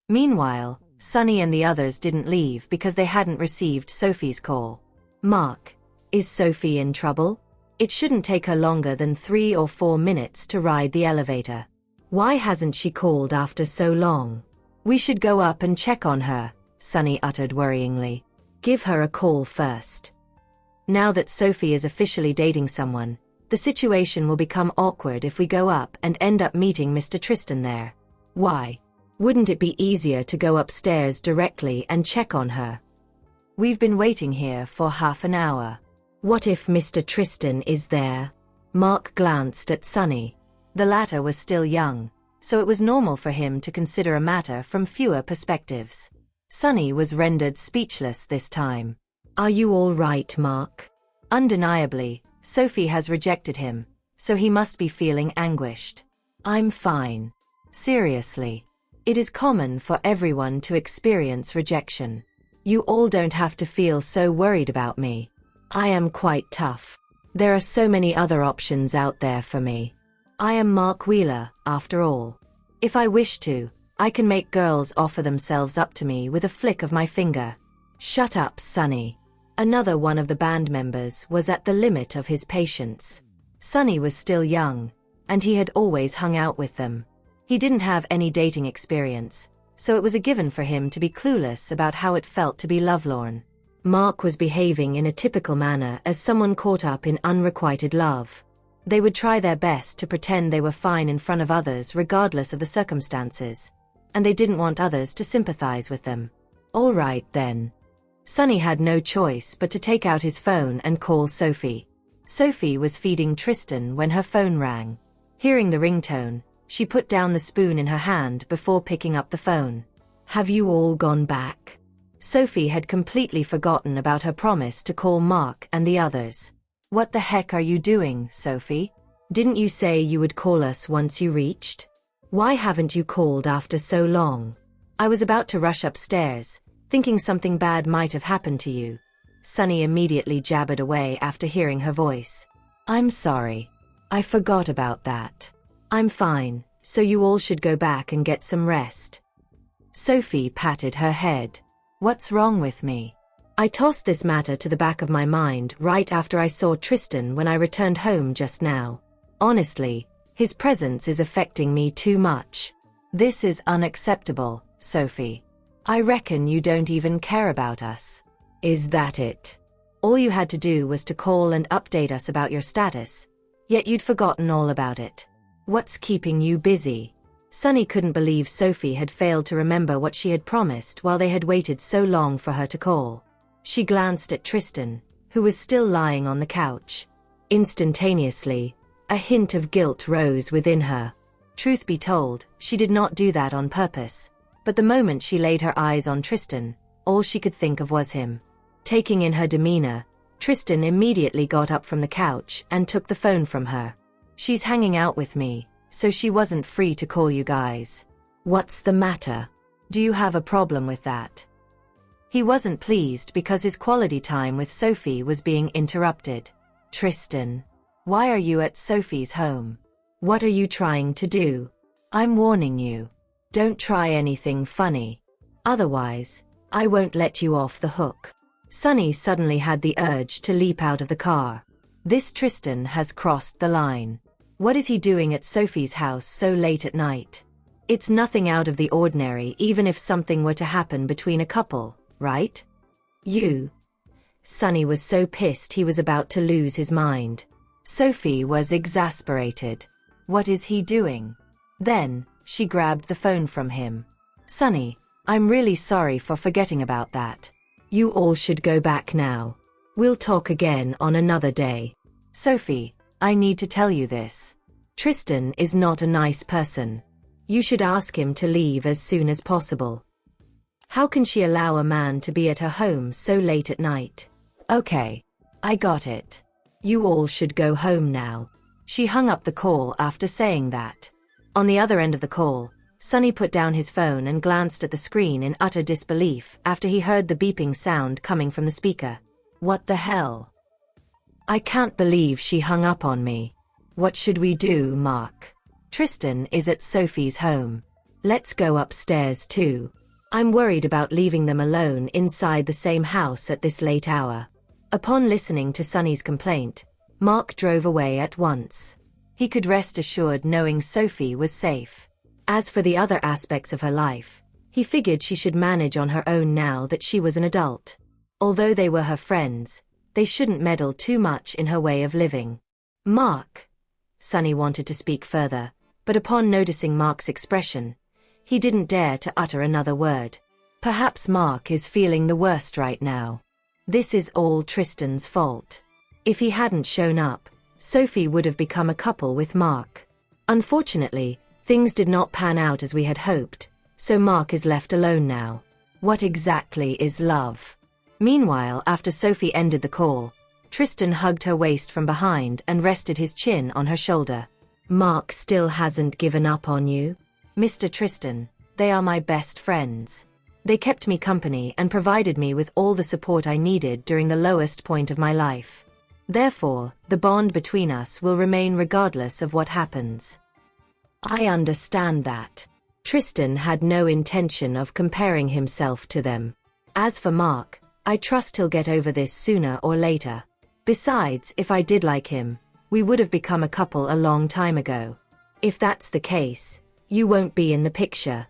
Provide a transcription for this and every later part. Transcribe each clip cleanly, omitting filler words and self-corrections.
Meanwhile, Sunny and the others didn't leave because they hadn't received Sophie's call. Mark, is Sophie in trouble? It shouldn't take her longer than 3 or 4 minutes to ride the elevator. Why hasn't she called after so long? We should go up and check on her, Sunny uttered worryingly. Give her a call first. Now that Sophie is officially dating someone, the situation will become awkward if we go up and end up meeting Mr. Tristan there. Why? Wouldn't it be easier to go upstairs directly and check on her? We've been waiting here for half an hour. What if Mr. Tristan is there? Mark glanced at Sunny. The latter was still young, so it was normal for him to consider a matter from fewer perspectives. Sunny was rendered speechless this time. Are you all right, Mark? Undeniably, Sophie has rejected him, so he must be feeling anguished. I'm fine. Seriously. It is common for everyone to experience rejection. You all don't have to feel so worried about me. I am quite tough. There are so many other options out there for me. I am Mark Wheeler, after all. If I wish to, I can make girls offer themselves up to me with a flick of my finger. Shut up, Sunny. Another one of the band members was at the limit of his patience. Sunny was still young, and he had always hung out with them. He didn't have any dating experience, so it was a given for him to be clueless about how it felt to be lovelorn. Mark was behaving in a typical manner as someone caught up in unrequited love. They would try their best to pretend they were fine in front of others regardless of the circumstances, and they didn't want others to sympathize with them. All right then. Sunny had no choice but to take out his phone and call Sophie. Sophie was feeding Tristan when her phone rang. Hearing the ringtone, she put down the spoon in her hand before picking up the phone. Have you all gone back? Sophie had completely forgotten about her promise to call Mark and the others. What the heck are you doing, Sophie? Didn't you say you would call us once you reached? Why haven't you called after so long? I was about to rush upstairs, thinking something bad might have happened to you. Sunny immediately jabbered away after hearing her voice. I'm sorry. I forgot about that. I'm fine, so you all should go back and get some rest. Sophie patted her head. What's wrong with me? I tossed this matter to the back of my mind right after I saw Tristan when I returned home just now. Honestly, his presence is affecting me too much. This is unacceptable, Sophie. I reckon you don't even care about us. Is that it? All you had to do was to call and update us about your status, yet you'd forgotten all about it. What's keeping you busy? Sunny couldn't believe Sophie had failed to remember what she had promised while they had waited so long for her to call. She glanced at Tristan, who was still lying on the couch. Instantaneously, a hint of guilt rose within her. Truth be told, she did not do that on purpose, but the moment she laid her eyes on Tristan, all she could think of was him. Taking in her demeanor, Tristan immediately got up from the couch and took the phone from her. She's hanging out with me, so she wasn't free to call you guys. What's the matter? Do you have a problem with that? He wasn't pleased because his quality time with Sophie was being interrupted. Tristan, why are you at Sophie's home? What are you trying to do? I'm warning you. Don't try anything funny. Otherwise, I won't let you off the hook. Sunny suddenly had the urge to leap out of the car. This Tristan has crossed the line. What is he doing at Sophie's house so late at night? It's nothing out of the ordinary even if something were to happen between a couple, right? You. Sunny was so pissed he was about to lose his mind. Sophie was exasperated. What is he doing? Then, she grabbed the phone from him. Sunny, I'm really sorry for forgetting about that. You all should go back now. We'll talk again on another day. Sophie, I need to tell you this. Tristan is not a nice person. You should ask him to leave as soon as possible. How can she allow a man to be at her home so late at night? Okay, I got it. You all should go home now. She hung up the call after saying that. On the other end of the call, Sunny put down his phone and glanced at the screen in utter disbelief after he heard the beeping sound coming from the speaker. What the hell? I can't believe she hung up on me. What should we do, Mark? Tristan is at Sophie's home. Let's go upstairs too. I'm worried about leaving them alone inside the same house at this late hour. Upon listening to Sunny's complaint, Mark drove away at once. He could rest assured knowing Sophie was safe. As for the other aspects of her life, he figured she should manage on her own now that she was an adult. Although they were her friends, they shouldn't meddle too much in her way of living. Mark. Sunny wanted to speak further, but upon noticing Mark's expression, he didn't dare to utter another word. Perhaps Mark is feeling the worst right now. This is all Tristan's fault. If he hadn't shown up, Sophie would have become a couple with Mark. Unfortunately, things did not pan out as we had hoped, so Mark is left alone now. What exactly is love? Meanwhile, after Sophie ended the call, Tristan hugged her waist from behind and rested his chin on her shoulder. Mark still hasn't given up on you? Mr. Tristan, they are my best friends. They kept me company and provided me with all the support I needed during the lowest point of my life. Therefore, the bond between us will remain regardless of what happens. I understand that. Tristan had no intention of comparing himself to them. As for Mark, I trust he'll get over this sooner or later. Besides, if I did like him, we would have become a couple a long time ago. If that's the case, you won't be in the picture.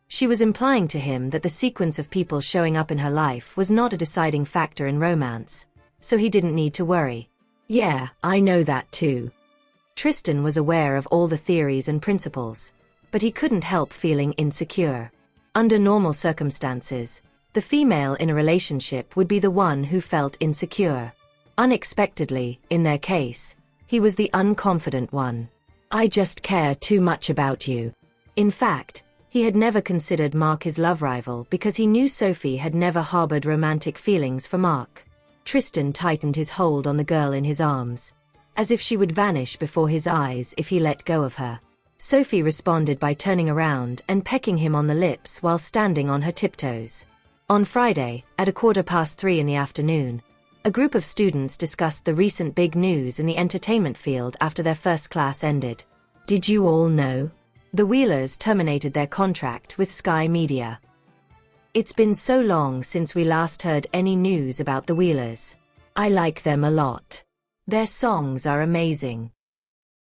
She was implying to him that the sequence of people showing up in her life was not a deciding factor in romance, so he didn't need to worry. Yeah, I know that too. Tristan was aware of all the theories and principles, but he couldn't help feeling insecure. Under normal circumstances, the female in a relationship would be the one who felt insecure. Unexpectedly, in their case, he was the unconfident one. I just care too much about you. In fact, he had never considered Mark his love rival because he knew Sophie had never harbored romantic feelings for Mark. Tristan tightened his hold on the girl in his arms, as if she would vanish before his eyes if he let go of her. Sophie responded by turning around and pecking him on the lips while standing on her tiptoes. On Friday, at 3:15 in the afternoon, a group of students discussed the recent big news in the entertainment field after their first class ended. Did you all know? The Wheelers terminated their contract with Sky Media. It's been so long since we last heard any news about the Wheelers. I like them a lot. Their songs are amazing.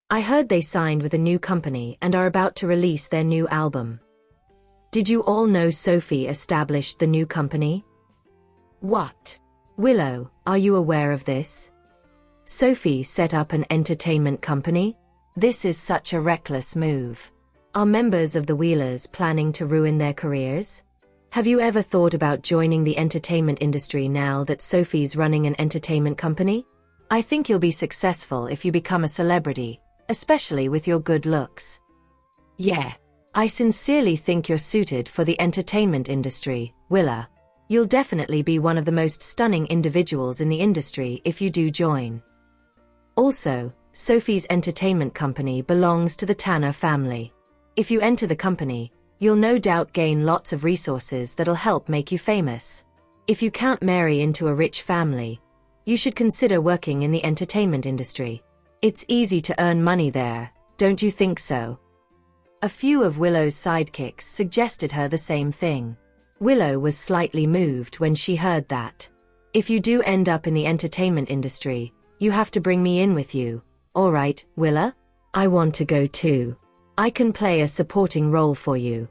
I heard they signed with a new company and are about to release their new album. Did you all know Sophie established the new company? What? Willow, are you aware of this? Sophie set up an entertainment company? This is such a reckless move. Are members of the Wheelers planning to ruin their careers? Have you ever thought about joining the entertainment industry now that Sophie's running an entertainment company? I think you'll be successful if you become a celebrity, especially with your good looks. Yeah, I sincerely think you're suited for the entertainment industry, Willa. You'll definitely be one of the most stunning individuals in the industry if you do join. Also, Sophie's entertainment company belongs to the Tanner family. If you enter the company, you'll no doubt gain lots of resources that'll help make you famous. If you can't marry into a rich family, you should consider working in the entertainment industry. It's easy to earn money there, don't you think so? A few of Willow's sidekicks suggested her the same thing. Willow was slightly moved when she heard that. If you do end up in the entertainment industry, you have to bring me in with you. All right, Willa? I want to go too. I can play a supporting role for you.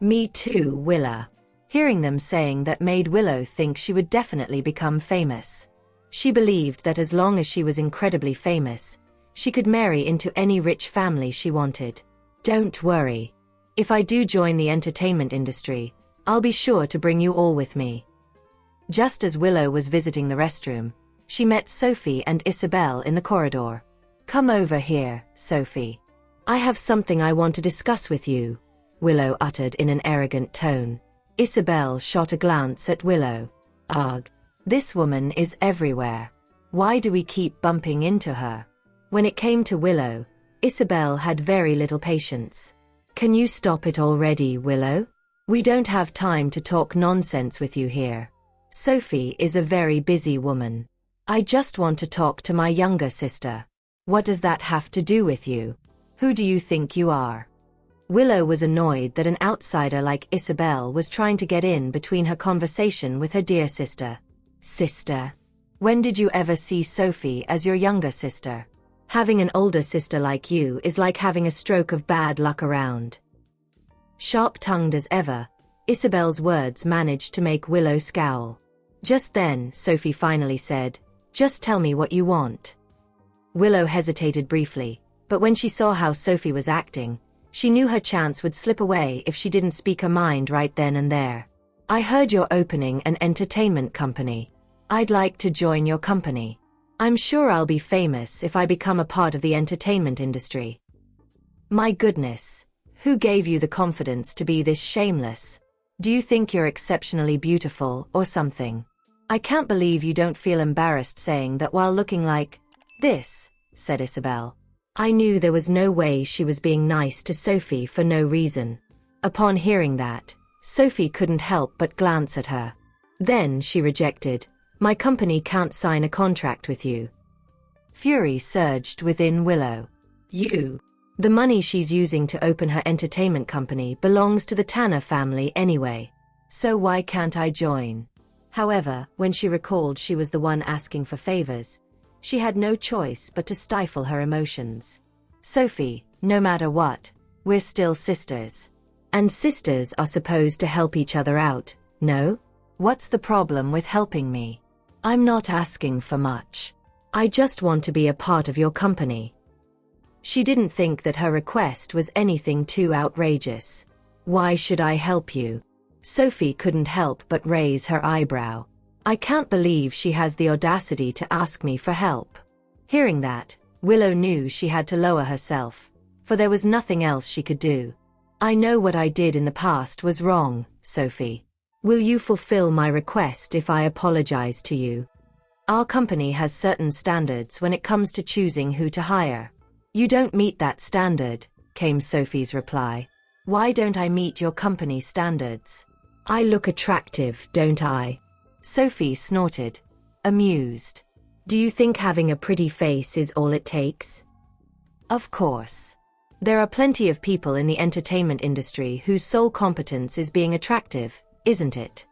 Me too, Willa. Hearing them saying that made Willow think she would definitely become famous. She believed that as long as she was incredibly famous, she could marry into any rich family she wanted. Don't worry. If I do join the entertainment industry, I'll be sure to bring you all with me. Just as Willow was visiting the restroom, she met Sophie and Isabel in the corridor. Come over here, Sophie. I have something I want to discuss with you, Willow uttered in an arrogant tone. Isabel shot a glance at Willow. Ugh. This woman is everywhere. Why do we keep bumping into her? When it came to Willow, Isabel had very little patience. Can you stop it already, Willow? We don't have time to talk nonsense with you here. Sophie is a very busy woman. I just want to talk to my younger sister. What does that have to do with you? Who do you think you are? Willow was annoyed that an outsider like Isabel was trying to get in between her conversation with her dear sister. Sister? When did you ever see Sophie as your younger sister? Having an older sister like you is like having a stroke of bad luck around. Sharp-tongued as ever, Isabel's words managed to make Willow scowl. Just then, Sophie finally said, "Just tell me what you want." Willow hesitated briefly, but when she saw how Sophie was acting, she knew her chance would slip away if she didn't speak her mind right then and there. "I heard you're opening an entertainment company. I'd like to join your company. I'm sure I'll be famous if I become a part of the entertainment industry." "My goodness, who gave you the confidence to be this shameless? Do you think you're exceptionally beautiful or something? I can't believe you don't feel embarrassed saying that while looking like this," said Isabel. I knew there was no way she was being nice to Sophie for no reason. Upon hearing that, Sophie couldn't help but glance at her. Then she rejected, "My company can't sign a contract with you." Fury surged within Willow. "You? The money she's using to open her entertainment company belongs to the Tanner family anyway. So why can't I join?" However, when she recalled she was the one asking for favors, she had no choice but to stifle her emotions. "Sophie, no matter what, we're still sisters. And sisters are supposed to help each other out, no? What's the problem with helping me? I'm not asking for much. I just want to be a part of your company." She didn't think that her request was anything too outrageous. "Why should I help you?" Sophie couldn't help but raise her eyebrow. "I can't believe she has the audacity to ask me for help." Hearing that, Willow knew she had to lower herself, for there was nothing else she could do. "I know what I did in the past was wrong, Sophie. Will you fulfill my request if I apologize to you? Our company has certain standards when it comes to choosing who to hire." "You don't meet that standard," came Sophie's reply. "Why don't I meet your company's standards? I look attractive, don't I?" Sophie snorted, amused. "Do you think having a pretty face is all it takes?" "Of course. There are plenty of people in the entertainment industry whose sole competence is being attractive, isn't it?"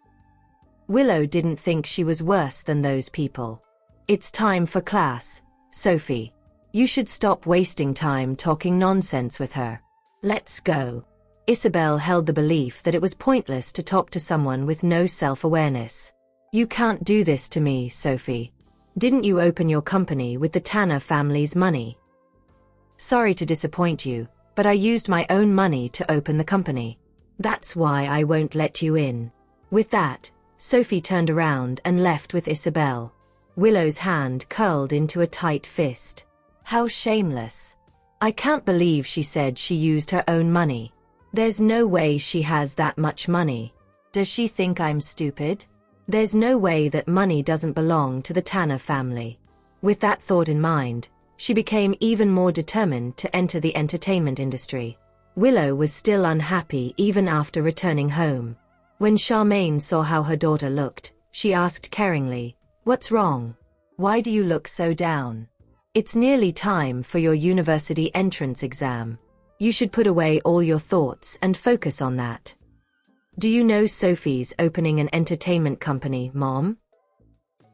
Willow didn't think she was worse than those people. "It's time for class, Sophie. You should stop wasting time talking nonsense with her. Let's go." Isabel held the belief that it was pointless to talk to someone with no self-awareness. "You can't do this to me, Sophie. Didn't you open your company with the Tanner family's money?" "Sorry to disappoint you, but I used my own money to open the company. That's why I won't let you in." With that, Sophie turned around and left with Isabel. Willow's hand curled into a tight fist. How shameless. "I can't believe she said she used her own money. There's no way she has that much money. Does she think I'm stupid? There's no way that money doesn't belong to the Tanner family." With that thought in mind, she became even more determined to enter the entertainment industry. Willow was still unhappy even after returning home. When Charmaine saw how her daughter looked, she asked caringly, "What's wrong? Why do you look so down? It's nearly time for your university entrance exam. You should put away all your thoughts and focus on that." "Do you know Sophie's opening an entertainment company, Mom?"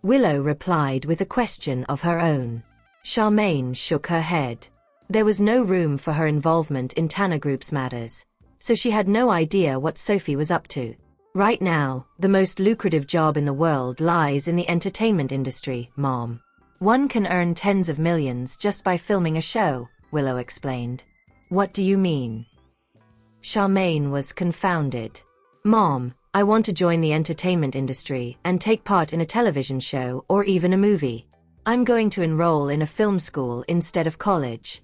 Willow replied with a question of her own. Charmaine shook her head. There was no room for her involvement in Tanner Group's matters, so she had no idea what Sophie was up to. "Right now, the most lucrative job in the world lies in the entertainment industry, Mom. One can earn tens of millions just by filming a show," Willow explained. "What do you mean?" Charmaine was confounded. "Mom, I want to join the entertainment industry and take part in a television show or even a movie. I'm going to enroll in a film school instead of college."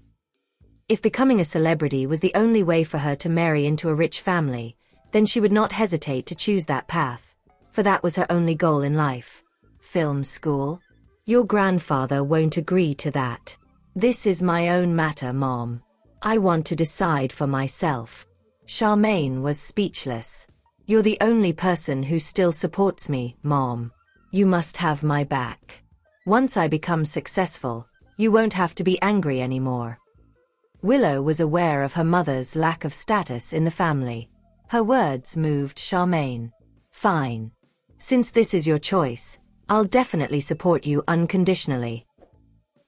If becoming a celebrity was the only way for her to marry into a rich family, then she would not hesitate to choose that path, for that was her only goal in life. "Film school? Your grandfather won't agree to that. This is my own matter, Mom. I want to decide for myself." Charmaine was speechless. "You're the only person who still supports me, Mom. You must have my back. Once I become successful, you won't have to be angry anymore." Willow was aware of her mother's lack of status in the family. Her words moved Charmaine. Fine. Since this is your choice, I'll definitely support you unconditionally.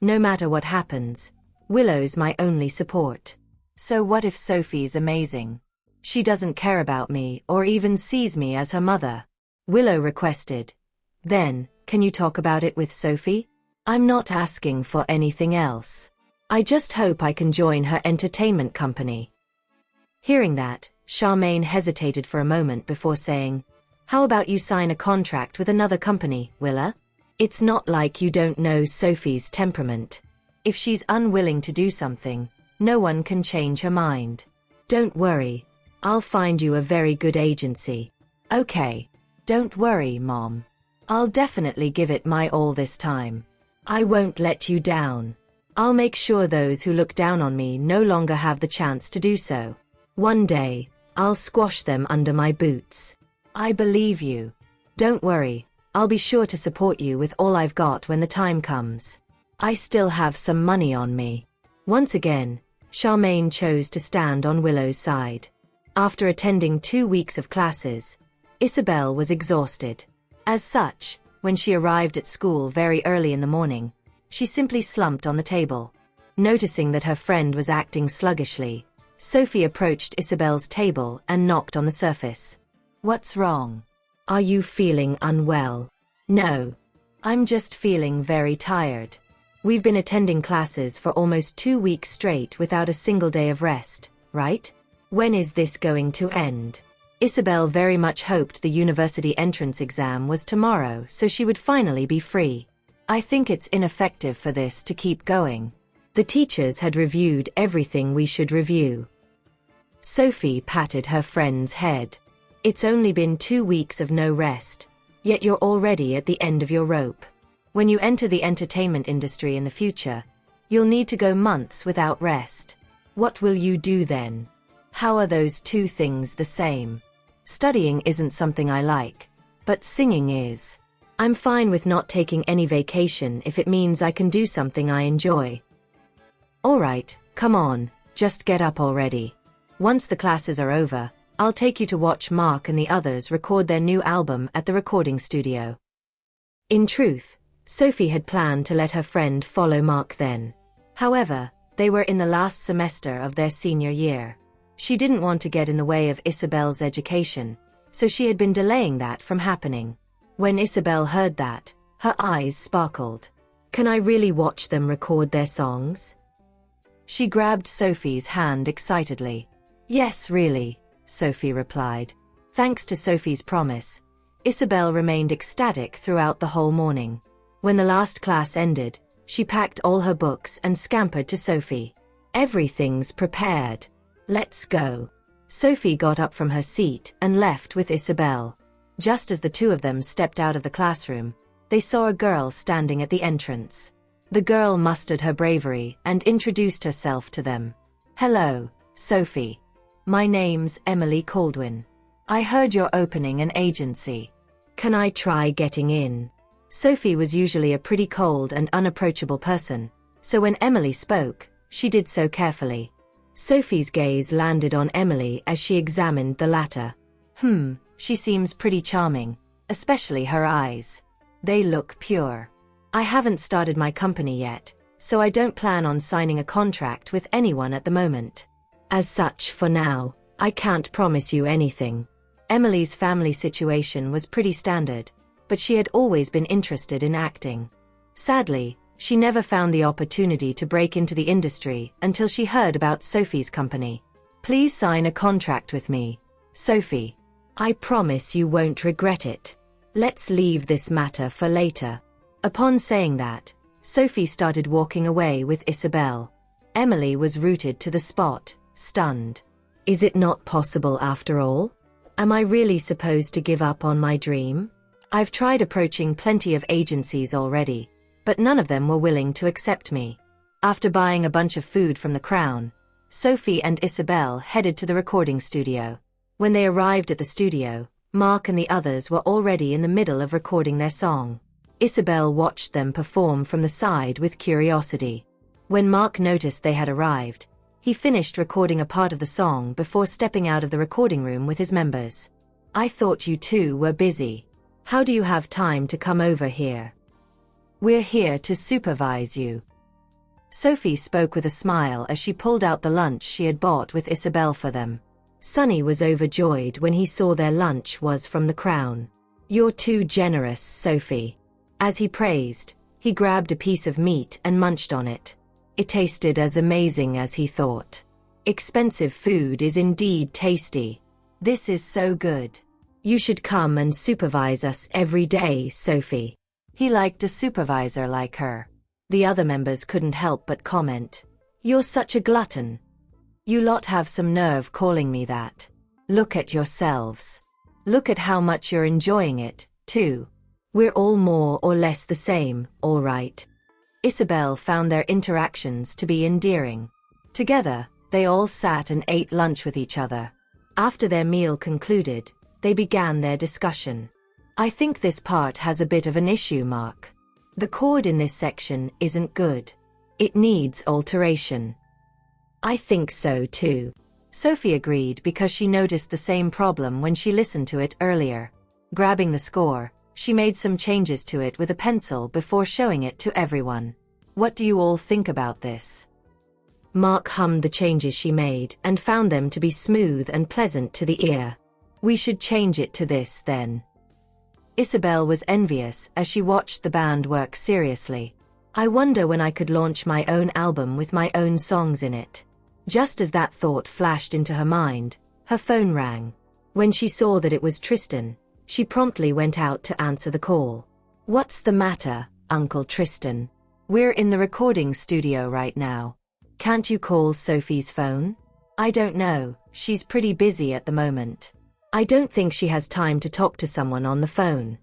No matter what happens, Willow's my only support. So what if Sophie's amazing? She doesn't care about me or even sees me as her mother. Willow requested. Then, can you talk about it with Sophie? I'm not asking for anything else. I just hope I can join her entertainment company. Hearing that, Charmaine hesitated for a moment before saying, how about you sign a contract with another company, Willow? It's not like you don't know Sophie's temperament. If she's unwilling to do something, no one can change her mind. Don't worry, I'll find you a very good agency. Okay. Don't worry, Mom. I'll definitely give it my all this time. I won't let you down. I'll make sure those who look down on me no longer have the chance to do so. One day, I'll squash them under my boots. I believe you. Don't worry, I'll be sure to support you with all I've got when the time comes. I still have some money on me. Once again, Charmaine chose to stand on Willow's side. After attending 2 weeks of classes, Isabel was exhausted. As such, when she arrived at school very early in the morning, she simply slumped on the table. Noticing that her friend was acting sluggishly, Sophie approached Isabel's table and knocked on the surface. What's wrong? Are you feeling unwell? No. I'm just feeling very tired. We've been attending classes for almost 2 weeks straight without a single day of rest, right? When is this going to end? Isabel very much hoped the university entrance exam was tomorrow so she would finally be free. I think it's ineffective for this to keep going. The teachers had reviewed everything we should review. Sophie patted her friend's head. It's only been 2 weeks of no rest, yet you're already at the end of your rope. When you enter the entertainment industry in the future, you'll need to go months without rest. What will you do then? How are those two things the same? Studying isn't something I like, but singing is. I'm fine with not taking any vacation if it means I can do something I enjoy. Alright, come on, just get up already. Once the classes are over, I'll take you to watch Mark and the others record their new album at the recording studio. In truth, Sophie had planned to let her friend follow Mark then. However, they were in the last semester of their senior year. She didn't want to get in the way of Isabel's education, so she had been delaying that from happening. When Isabel heard that, her eyes sparkled. Can I really watch them record their songs? She grabbed Sophie's hand excitedly. Yes, really, Sophie replied. Thanks to Sophie's promise, Isabel remained ecstatic throughout the whole morning. When the last class ended, she packed all her books and scampered to Sophie. Everything's prepared. Let's go. Sophie got up from her seat and left with Isabel. Just as the two of them stepped out of the classroom, they saw a girl standing at the entrance. The girl mustered her bravery and introduced herself to them. Hello, Sophie. My name's Emily Caldwin. I heard you're opening an agency. Can I try getting in? Sophie was usually a pretty cold and unapproachable person, so when Emily spoke, she did so carefully. Sophie's gaze landed on Emily as she examined the latter. She seems pretty charming, especially her eyes. They look pure. I haven't started my company yet, so I don't plan on signing a contract with anyone at the moment. As such, for now, I can't promise you anything. Emily's family situation was pretty standard, but she had always been interested in acting. Sadly, she never found the opportunity to break into the industry until she heard about Sophie's company. Please sign a contract with me, Sophie. I promise you won't regret it. Let's leave this matter for later. Upon saying that, Sophie started walking away with Isabel. Emily was rooted to the spot, stunned. Is it not possible after all? Am I really supposed to give up on my dream? I've tried approaching plenty of agencies already, but none of them were willing to accept me. After buying a bunch of food from the Crown, Sophie and Isabel headed to the recording studio. When they arrived at the studio, Mark and the others were already in the middle of recording their song. Isabel watched them perform from the side with curiosity. When Mark noticed they had arrived, He finished recording a part of the song before stepping out of the recording room with his members. I thought you two were busy. How do you have time to come over here? We're here to supervise you. Sophie spoke with a smile as she pulled out the lunch she had bought with Isabel for them. Sonny was overjoyed when he saw their lunch was from the Crown. You're too generous, Sophie. As he praised, he grabbed a piece of meat and munched on it. It tasted as amazing as he thought. Expensive food is indeed tasty. This is so good. You should come and supervise us every day, Sophie. He liked a supervisor like her. The other members couldn't help but comment. You're such a glutton. You lot have some nerve calling me that. Look at yourselves. Look at how much you're enjoying it, too. We're all more or less the same, all right. Isabel found their interactions to be endearing. Together, they all sat and ate lunch with each other. After their meal concluded, they began their discussion. I think this part has a bit of an issue, Mark. The chord in this section isn't good. It needs alteration. I think so too. Sophie agreed because she noticed the same problem when she listened to it earlier. Grabbing the score, she made some changes to it with a pencil before showing it to everyone. What do you all think about this? Mark hummed the changes she made and found them to be smooth and pleasant to the ear. We should change it to this then. Isabel was envious as she watched the band work seriously. I wonder when I could launch my own album with my own songs in it. Just as that thought flashed into her mind, her phone rang. When she saw that it was Tristan, she promptly went out to answer the call. What's the matter, Uncle Tristan? We're in the recording studio right now. Can't you call Sophie's phone? I don't know, she's pretty busy at the moment. I don't think she has time to talk to someone on the phone.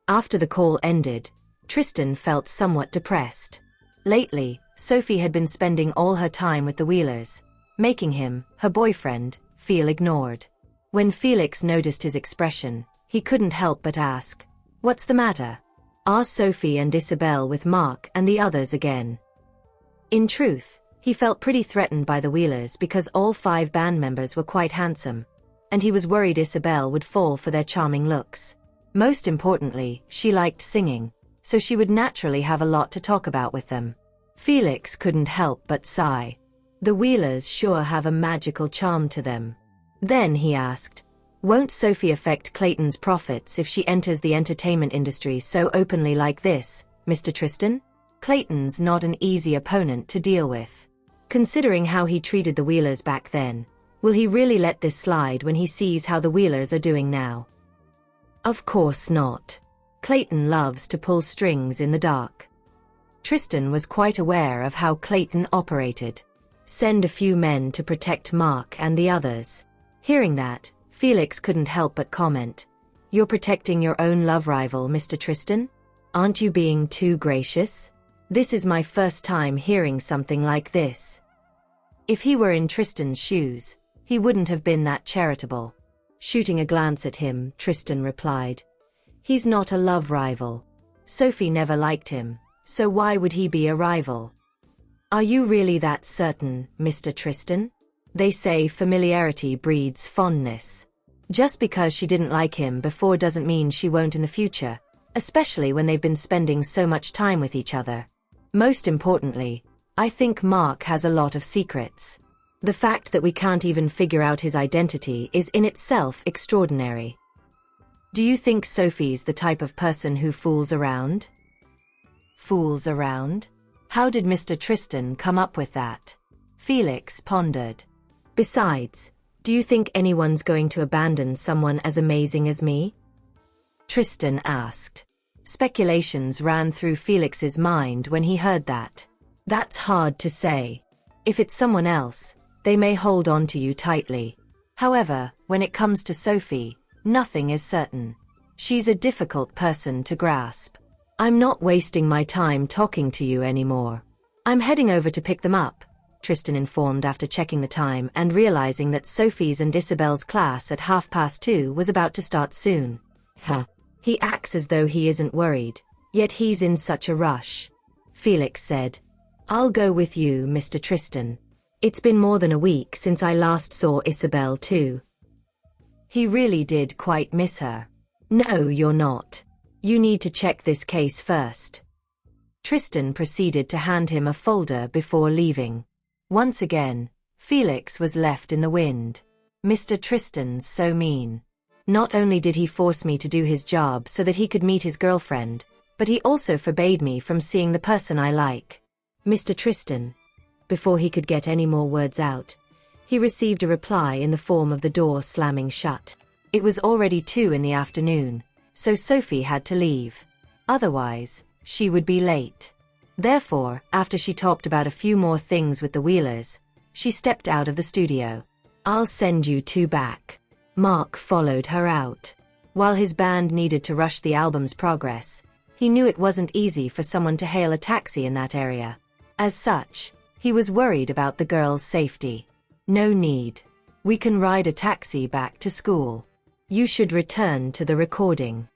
After the call ended, Tristan felt somewhat depressed. Lately, Sophie had been spending all her time with the Wheelers, making him, her boyfriend, feel ignored. When Felix noticed his expression, he couldn't help but ask, "What's the matter? Are Sophie and Isabel with Mark and the others again?" In truth, he felt pretty threatened by the Wheelers because all 5 band members were quite handsome, and he was worried Isabel would fall for their charming looks. Most importantly, she liked singing, so she would naturally have a lot to talk about with them. Felix couldn't help but sigh. The Wheelers sure have a magical charm to them. Then he asked, "Won't Sophie affect Clayton's profits if she enters the entertainment industry so openly like this, Mr. Tristan? Clayton's not an easy opponent to deal with. Considering how he treated the Wheelers back then, will he really let this slide when he sees how the Wheelers are doing now?" Of course not. Clayton loves to pull strings in the dark. Tristan was quite aware of how Clayton operated. Send a few men to protect Mark and the others. Hearing that, Felix couldn't help but comment, "You're protecting your own love rival, Mr. Tristan? Aren't you being too gracious? This is my first time hearing something like this." If he were in Tristan's shoes, he wouldn't have been that charitable. Shooting a glance at him, Tristan replied, "He's not a love rival. Sophie never liked him, so why would he be a rival?" "Are you really that certain, Mr. Tristan? They say familiarity breeds fondness. Just because she didn't like him before doesn't mean she won't in the future, especially when they've been spending so much time with each other. Most importantly, I think Mark has a lot of secrets. The fact that we can't even figure out his identity is in itself extraordinary. Do you think Sophie's the type of person who fools around?" Fools around? How did Mr. Tristan come up with that? Felix pondered. Besides, do you think anyone's going to abandon someone as amazing as me? Tristan asked. Speculations ran through Felix's mind when he heard that. That's hard to say. If it's someone else, they may hold on to you tightly. However, when it comes to Sophie, nothing is certain. She's a difficult person to grasp. I'm not wasting my time talking to you anymore. I'm heading over to pick them up, Tristan informed after checking the time and realizing that Sophie's and Isabel's class at 2:30 was about to start soon. He acts as though he isn't worried, yet he's in such a rush. Felix said, "I'll go with you, Mr. Tristan. It's been more than a week since I last saw Isabel too. He really did quite miss her. No, you're not. You need to check this case first. Tristan proceeded to hand him a folder before leaving. Once again, Felix was left in the wind. Mr. Tristan's so mean. Not only did he force me to do his job so that he could meet his girlfriend, but he also forbade me from seeing the person I like. Mr. Tristan. Before he could get any more words out, he received a reply in the form of the door slamming shut. It was already 2 in the afternoon, so Sophie had to leave. Otherwise, she would be late. Therefore, after she talked about a few more things with the Wheelers, she stepped out of the studio. I'll send you 2 back. Mark followed her out. While his band needed to rush the album's progress, he knew it wasn't easy for someone to hail a taxi in that area. As such, he was worried about the girl's safety. No need. We can ride a taxi back to school. You should return to the recording.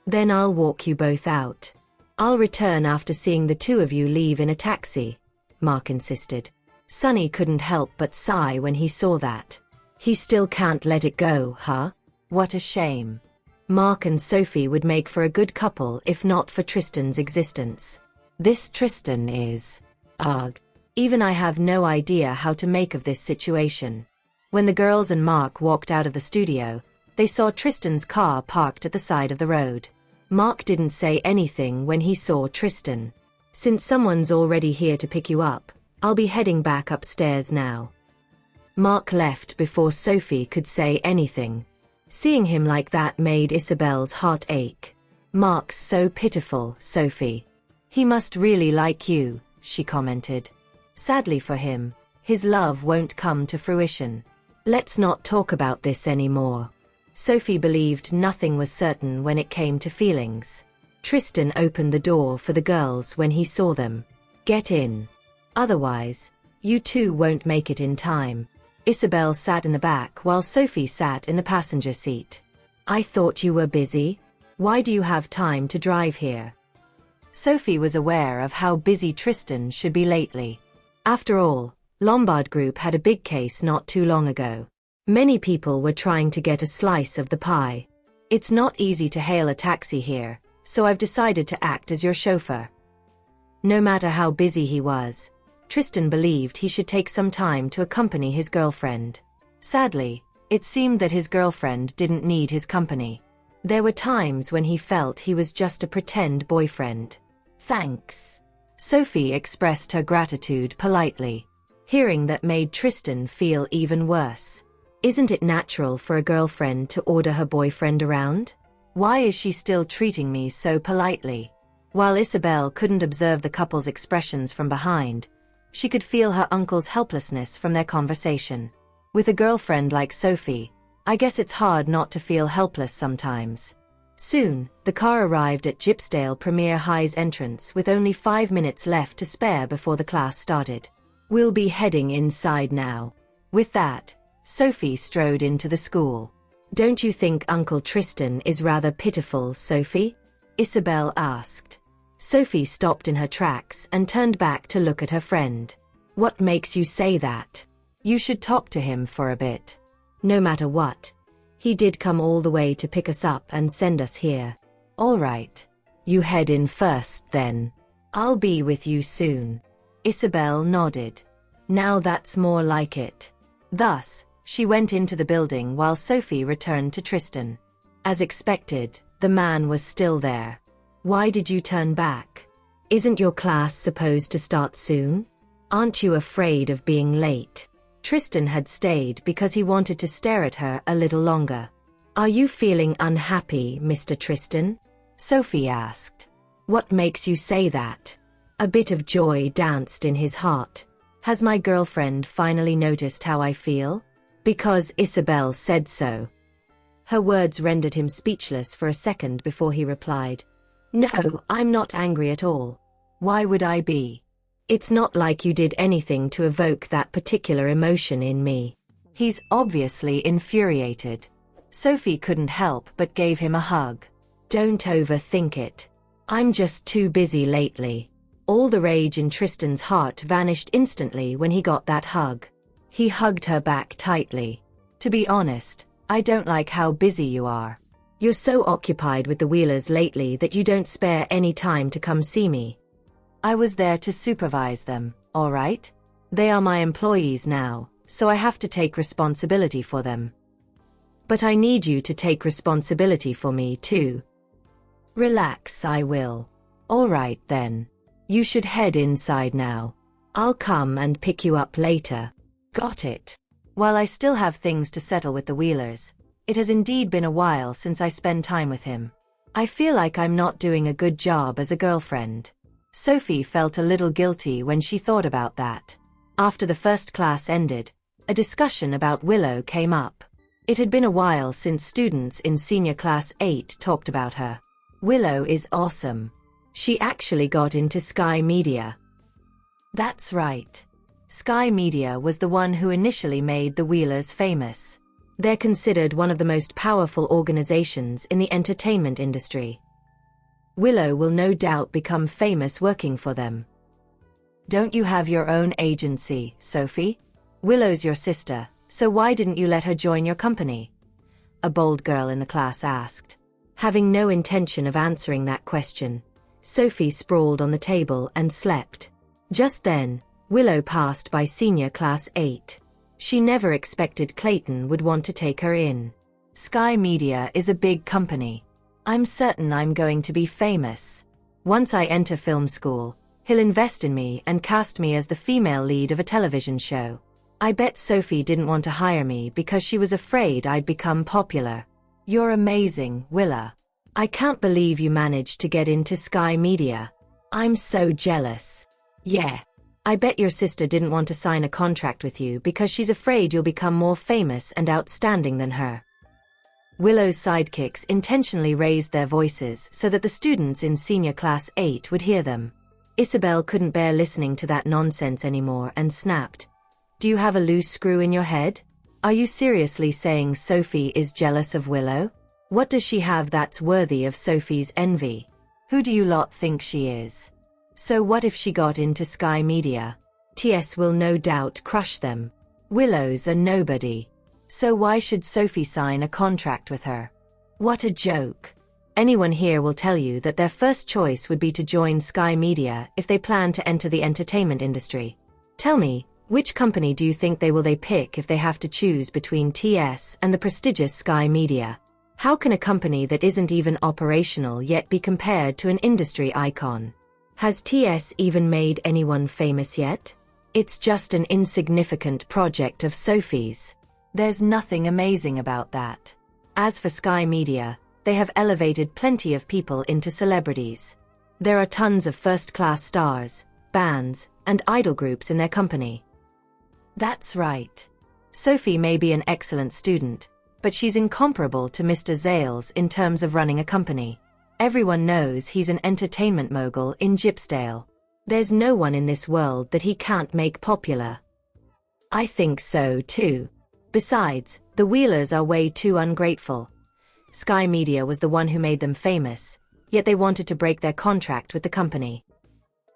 Then I'll walk you both out. I'll return after seeing the 2 of you leave in a taxi, Mark insisted. Sonny couldn't help but sigh when he saw that. He still can't let it go, huh? What a shame. Mark and Sophie would make for a good couple if not for Tristan's existence. This Tristan is... Ugh. Even I have no idea how to make of this situation. When the girls and Mark walked out of the studio, they saw Tristan's car parked at the side of the road. Mark didn't say anything when he saw Tristan. Since someone's already here to pick you up, I'll be heading back upstairs now. Mark left before Sophie could say anything. Seeing him like that made Isabel's heart ache. Mark's so pitiful, Sophie. He must really like you, she commented. Sadly for him, his love won't come to fruition. Let's not talk about this anymore. Sophie believed nothing was certain when it came to feelings. Tristan opened the door for the girls when he saw them. Get in. Otherwise, you 2 won't make it in time. Isabel sat in the back while Sophie sat in the passenger seat. I thought you were busy. Why do you have time to drive here? Sophie was aware of how busy Tristan should be lately. After all, Lombard Group had a big case not too long ago. Many people were trying to get a slice of the pie. It's not easy to hail a taxi here, so I've decided to act as your chauffeur. No matter how busy he was, Tristan believed he should take some time to accompany his girlfriend. Sadly, it seemed that his girlfriend didn't need his company. There were times when he felt he was just a pretend boyfriend. Thanks. Sophie expressed her gratitude politely. Hearing that made Tristan feel even worse. Isn't it natural for a girlfriend to order her boyfriend around? Why is she still treating me so politely? While Isabel couldn't observe the couple's expressions from behind, she could feel her uncle's helplessness from their conversation. With a girlfriend like Sophie, I guess it's hard not to feel helpless sometimes. Soon, the car arrived at Gypsdale Premier High's entrance with only 5 minutes left to spare before the class started. We'll be heading inside now. With that, Sophie strode into the school. Don't you think Uncle Tristan is rather pitiful, Sophie? Isabel asked. Sophie stopped in her tracks and turned back to look at her friend. What makes you say that? You should talk to him for a bit. No matter what, he did come all the way to pick us up and send us here. All right. You head in first then. I'll be with you soon. Isabel nodded. Now that's more like it. Thus, she went into the building while Sophie returned to Tristan. As expected, the man was still there. Why did you turn back? Isn't your class supposed to start soon? Aren't you afraid of being late? Tristan had stayed because he wanted to stare at her a little longer. Are you feeling unhappy, Mr. Tristan? Sophie asked. What makes you say that? A bit of joy danced in his heart. Has my girlfriend finally noticed how I feel? Because Isabel said so. Her words rendered him speechless for a second before he replied. No, I'm not angry at all. Why would I be? It's not like you did anything to evoke that particular emotion in me. He's obviously infuriated. Sophie couldn't help but gave him a hug. Don't overthink it. I'm just too busy lately. All the rage in Tristan's heart vanished instantly when he got that hug. He hugged her back tightly. To be honest, I don't like how busy you are. You're so occupied with the Wheelers lately that you don't spare any time to come see me. I was there to supervise them, all right? They are my employees now, so I have to take responsibility for them. But I need you to take responsibility for me too. Relax, I will. All right then. You should head inside now. I'll come and pick you up later. Got it. While I still have things to settle with the Wheelers, it has indeed been a while since I spend time with him. I feel like I'm not doing a good job as a girlfriend. Sophie felt a little guilty when she thought about that. After the first class ended, a discussion about Willow came up. It had been a while since students in senior class 8 talked about her. Willow is awesome. She actually got into Sky Media. That's right. Sky Media was the one who initially made the Wheelers famous. They're considered one of the most powerful organizations in the entertainment industry. Willow will no doubt become famous working for them. Don't you have your own agency, Sophie? Willow's your sister, so why didn't you let her join your company? A bold girl in the class asked. Having no intention of answering that question, Sophie sprawled on the table and slept. Just then, Willow passed by senior class 8. She never expected Clayton would want to take her in. Sky Media is a big company. I'm certain I'm going to be famous. Once I enter film school, he'll invest in me and cast me as the female lead of a television show. I bet Sophie didn't want to hire me because she was afraid I'd become popular. You're amazing, Willow. I can't believe you managed to get into Sky Media. I'm so jealous. Yeah. I bet your sister didn't want to sign a contract with you because she's afraid you'll become more famous and outstanding than her. Willow's sidekicks intentionally raised their voices so that the students in senior class 8 would hear them. Isabel couldn't bear listening to that nonsense anymore and snapped. Do you have a loose screw in your head? Are you seriously saying Sophie is jealous of Willow? What does she have that's worthy of Sophie's envy? Who do you lot think she is? So what if she got into Sky Media? TS will no doubt crush them. Willow's a nobody. So why should Sophie sign a contract with her? What a joke. Anyone here will tell you that their first choice would be to join Sky Media if they plan to enter the entertainment industry. Tell me, which company do you think they pick if they have to choose between TS and the prestigious Sky Media? How can a company that isn't even operational yet be compared to an industry icon? Has TS even made anyone famous yet? It's just an insignificant project of Sophie's. There's nothing amazing about that. As for Sky Media, they have elevated plenty of people into celebrities. There are tons of first-class stars, bands, and idol groups in their company. That's right. Sophie may be an excellent student, but she's incomparable to Mr. Zales in terms of running a company. Everyone knows he's an entertainment mogul in Gypsdale. There's no one in this world that he can't make popular. I think so too. Besides, the Wheelers are way too ungrateful. Sky Media was the one who made them famous, yet they wanted to break their contract with the company.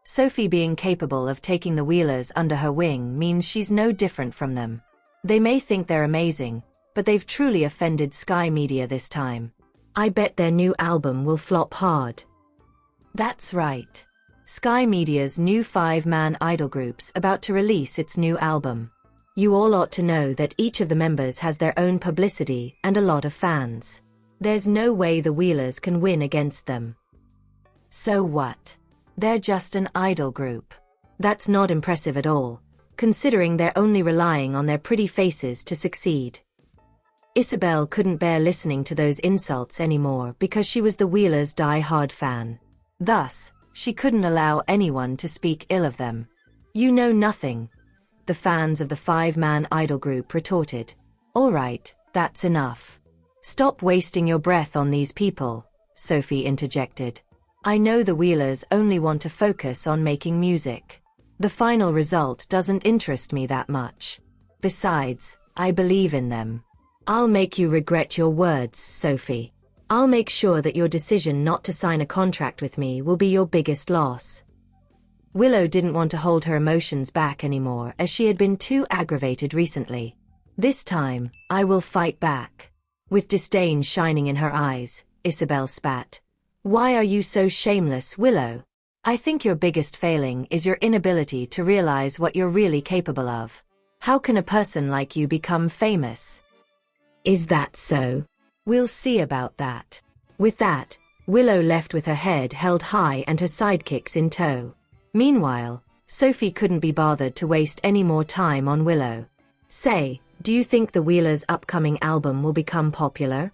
Sophie being capable of taking the Wheelers under her wing means she's no different from them. They may think they're amazing, but they've truly offended Sky Media this time. I bet their new album will flop hard. That's right. Sky Media's new 5-man idol group's about to release its new album. You all ought to know that each of the members has their own publicity and a lot of fans. There's no way the Wheelers can win against them. So what? They're just an idol group. That's not impressive at all, considering they're only relying on their pretty faces to succeed. Isabel couldn't bear listening to those insults anymore because she was the Wheelers' die-hard fan. Thus, she couldn't allow anyone to speak ill of them. You know nothing, the fans of the 5-man idol group retorted. All right, that's enough. Stop wasting your breath on these people, Sophie interjected. I know the Wheelers only want to focus on making music. The final result doesn't interest me that much. Besides, I believe in them. I'll make you regret your words, Sophie. I'll make sure that your decision not to sign a contract with me will be your biggest loss. Willow didn't want to hold her emotions back anymore as she had been too aggravated recently. This time, I will fight back. With disdain shining in her eyes, Isabel spat. Why are you so shameless, Willow? I think your biggest failing is your inability to realize what you're really capable of. How can a person like you become famous? Is that so? We'll see about that. With that, Willow left with her head held high and her sidekicks in tow. Meanwhile, Sophie couldn't be bothered to waste any more time on Willow. Say, do you think the Wheelers' upcoming album will become popular?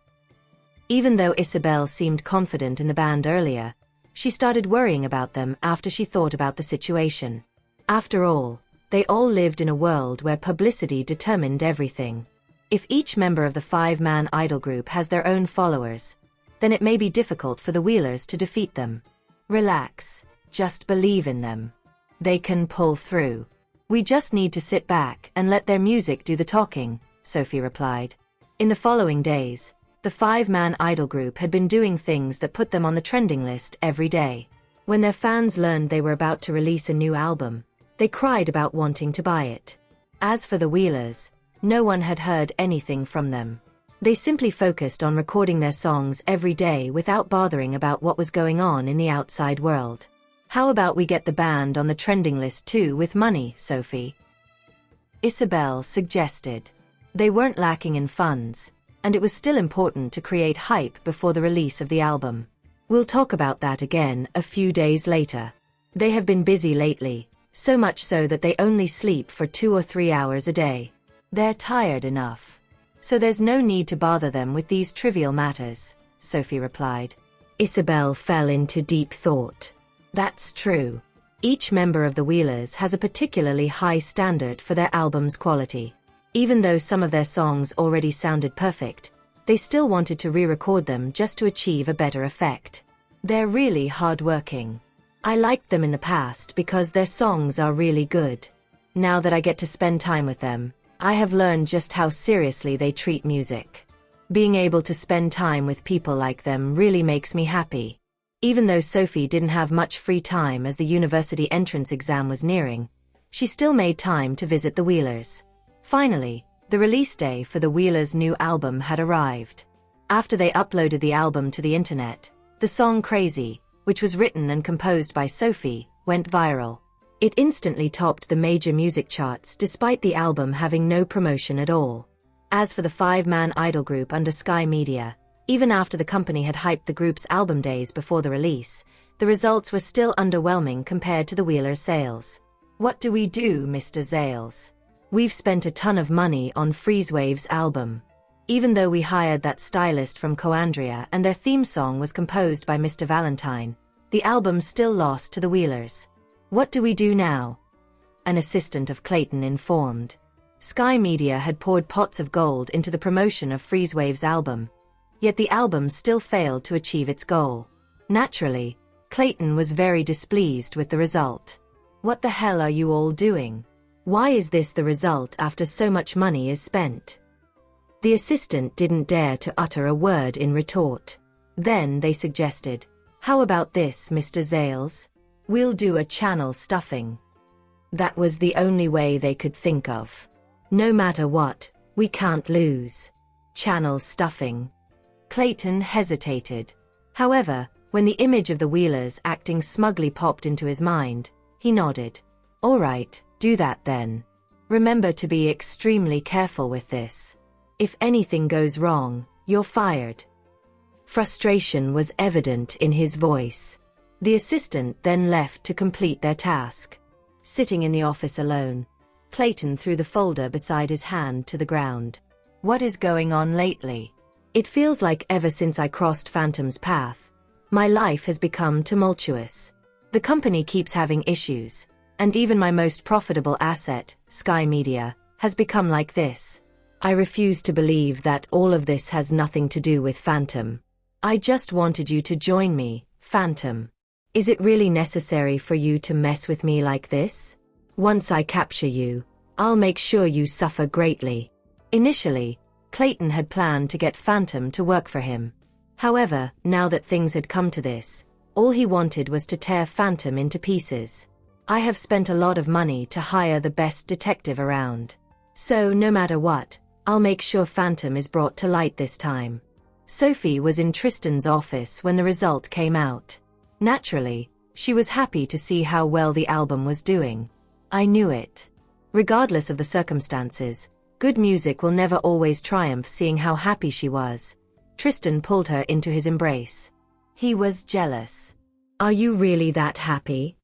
Even though Isabel seemed confident in the band earlier, she started worrying about them after she thought about the situation. After all, they all lived in a world where publicity determined everything. If each member of the five-man idol group has their own followers, then it may be difficult for the Wheelers to defeat them. Relax, just believe in them. They can pull through. We just need to sit back and let their music do the talking, Sophie replied. In the following days, the five-man idol group had been doing things that put them on the trending list every day. When their fans learned they were about to release a new album, they cried about wanting to buy it. As for the Wheelers, no one had heard anything from them. They simply focused on recording their songs every day without bothering about what was going on in the outside world. How about we get the band on the trending list too with money, Sophie? Isabel suggested. They weren't lacking in funds, and it was still important to create hype before the release of the album. We'll talk about that again a few days later. They have been busy lately, so much so that they only sleep for 2 or 3 hours a day. They're tired enough. So there's no need to bother them with these trivial matters, Sophie replied. Isabel fell into deep thought. That's true. Each member of the Wheelers has a particularly high standard for their album's quality. Even though some of their songs already sounded perfect, they still wanted to re-record them just to achieve a better effect. They're really hard-working. I liked them in the past because their songs are really good. Now that I get to spend time with them, I have learned just how seriously they treat music. Being able to spend time with people like them really makes me happy. Even though Sophie didn't have much free time as the university entrance exam was nearing, she still made time to visit the Wheelers. Finally, the release day for the Wheelers' new album had arrived. After they uploaded the album to the internet, the song Crazy, which was written and composed by Sophie, went viral. It instantly topped the major music charts despite the album having no promotion at all. As for the five-man idol group under Sky Media, even after the company had hyped the group's album days before the release, the results were still underwhelming compared to the Wheelers' sales. What do we do, Mr. Zales? We've spent a ton of money on Freezewave's album. Even though we hired that stylist from Coandria and their theme song was composed by Mr. Valentine, the album still lost to the Wheelers. What do we do now? An assistant of Clayton informed. Sky Media had poured pots of gold into the promotion of Freezewave's album, yet the album still failed to achieve its goal. Naturally, Clayton was very displeased with the result. What the hell are you all doing? Why is this the result after so much money is spent? The assistant didn't dare to utter a word in retort. Then they suggested, how about this, Mr. Zales? We'll do a channel stuffing. That was the only way they could think of. No matter what, we can't lose. Channel stuffing. Clayton hesitated. However, when the image of the Wheelers acting smugly popped into his mind, he nodded. All right, do that then. Remember to be extremely careful with this. If anything goes wrong, you're fired. Frustration was evident in his voice. The assistant then left to complete their task. Sitting in the office alone, Clayton threw the folder beside his hand to the ground. What is going on lately? It feels like ever since I crossed Phantom's path, my life has become tumultuous. The company keeps having issues, and even my most profitable asset, Sky Media, has become like this. I refuse to believe that all of this has nothing to do with Phantom. I just wanted you to join me, Phantom. Is it really necessary for you to mess with me like this? Once I capture you, I'll make sure you suffer greatly. Initially, Clayton had planned to get Phantom to work for him. However, now that things had come to this, all he wanted was to tear Phantom into pieces. I have spent a lot of money to hire the best detective around. So no matter what, I'll make sure Phantom is brought to light this time. Sophie was in Tristan's office when the result came out. Naturally, she was happy to see how well the album was doing. I knew it. Regardless of the circumstances, good music will never always triumph. Seeing how happy she was, Tristan pulled her into his embrace. He was jealous. Are you really that happy?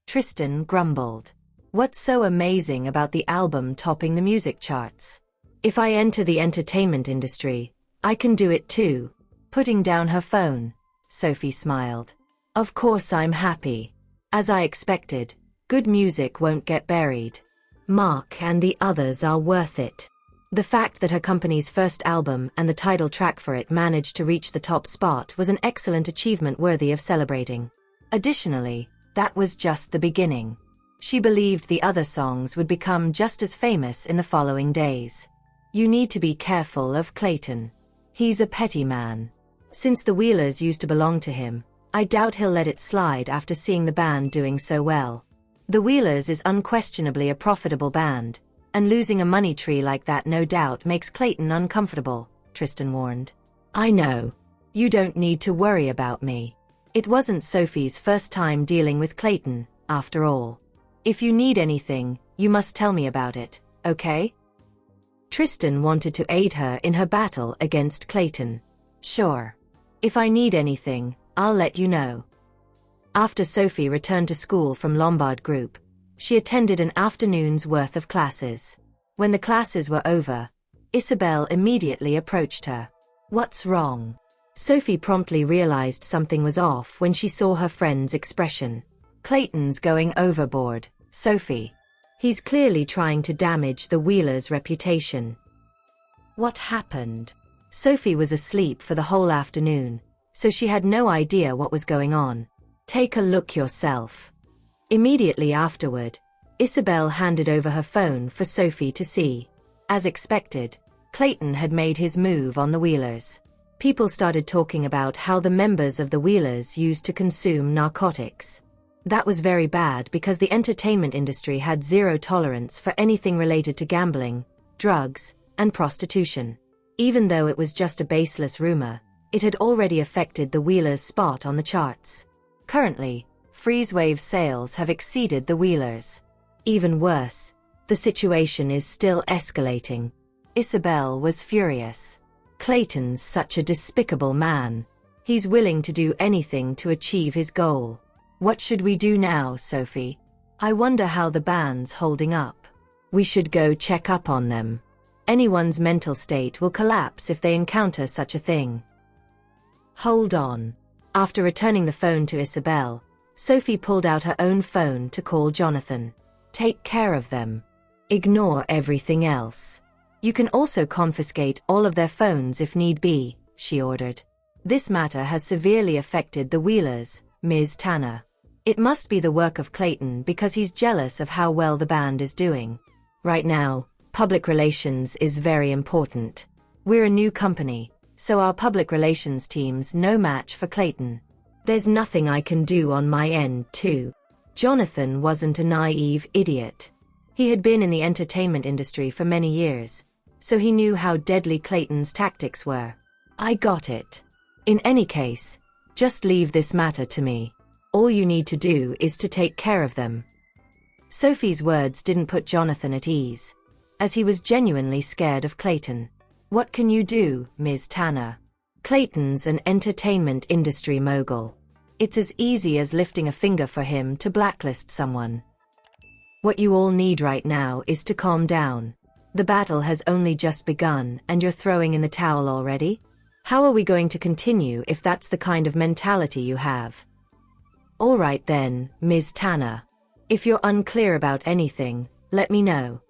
Tristan grumbled. What's so amazing about the album topping the music charts? If I enter the entertainment industry, I can do it too. Putting down her phone, Sophie smiled. Of course I'm happy. As I expected, good music won't get buried. Mark and the others are worth it. The fact that her company's first album and the title track for it managed to reach the top spot was an excellent achievement worthy of celebrating. Additionally, that was just the beginning. She believed the other songs would become just as famous in the following days. You need to be careful of Clayton. He's a petty man. Since the Wheelers used to belong to him, I doubt he'll let it slide after seeing the band doing so well. The Wheelers is unquestionably a profitable band, and losing a money tree like that no doubt makes Clayton uncomfortable, Tristan warned. I know. You don't need to worry about me. It wasn't Sophie's first time dealing with Clayton, after all. If you need anything, you must tell me about it, okay? Tristan wanted to aid her in her battle against Clayton. Sure. If I need anything, I'll let you know. After Sophie returned to school from Lombard Group, she attended an afternoon's worth of classes. When the classes were over, Isabel immediately approached her. What's wrong? Sophie promptly realized something was off when she saw her friend's expression. Clayton's going overboard, Sophie. He's clearly trying to damage the Wheelers' reputation. What happened? Sophie was asleep for the whole afternoon, so she had no idea what was going on. Take a look yourself. Immediately afterward, Isabel handed over her phone for Sophie to see. As expected, Clayton had made his move on the Wheelers. People started talking about how the members of the Wheelers used to consume narcotics. That was very bad because the entertainment industry had zero tolerance for anything related to gambling, drugs, and prostitution. Even though it was just a baseless rumor, it had already affected the Wheelers' spot on the charts. Currently, FreezeWave's sales have exceeded the Wheelers. Even worse, the situation is still escalating. Isabel was furious. Clayton's such a despicable man. He's willing to do anything to achieve his goal. What should we do now, Sophie? I wonder how the band's holding up. We should go check up on them. Anyone's mental state will collapse if they encounter such a thing. Hold on. After returning the phone to Isabel, Sophie pulled out her own phone to call Jonathan. Take care of them. Ignore everything else. You can also confiscate all of their phones if need be, she ordered. This matter has severely affected the Wheelers, Ms. Tanner. It must be the work of Clayton because he's jealous of how well the band is doing. Right now, public relations is very important. We're a new company, so our public relations team's no match for Clayton. There's nothing I can do on my end, too. Jonathan wasn't a naive idiot. He had been in the entertainment industry for many years, so he knew how deadly Clayton's tactics were. I got it. In any case, just leave this matter to me. All you need to do is to take care of them. Sophie's words didn't put Jonathan at ease, as he was genuinely scared of Clayton. What can you do, Ms. Tanner? Clayton's an entertainment industry mogul. It's as easy as lifting a finger for him to blacklist someone. What you all need right now is to calm down. The battle has only just begun and you're throwing in the towel already? How are we going to continue if that's the kind of mentality you have? All right then, Ms. Tanner. If you're unclear about anything, let me know.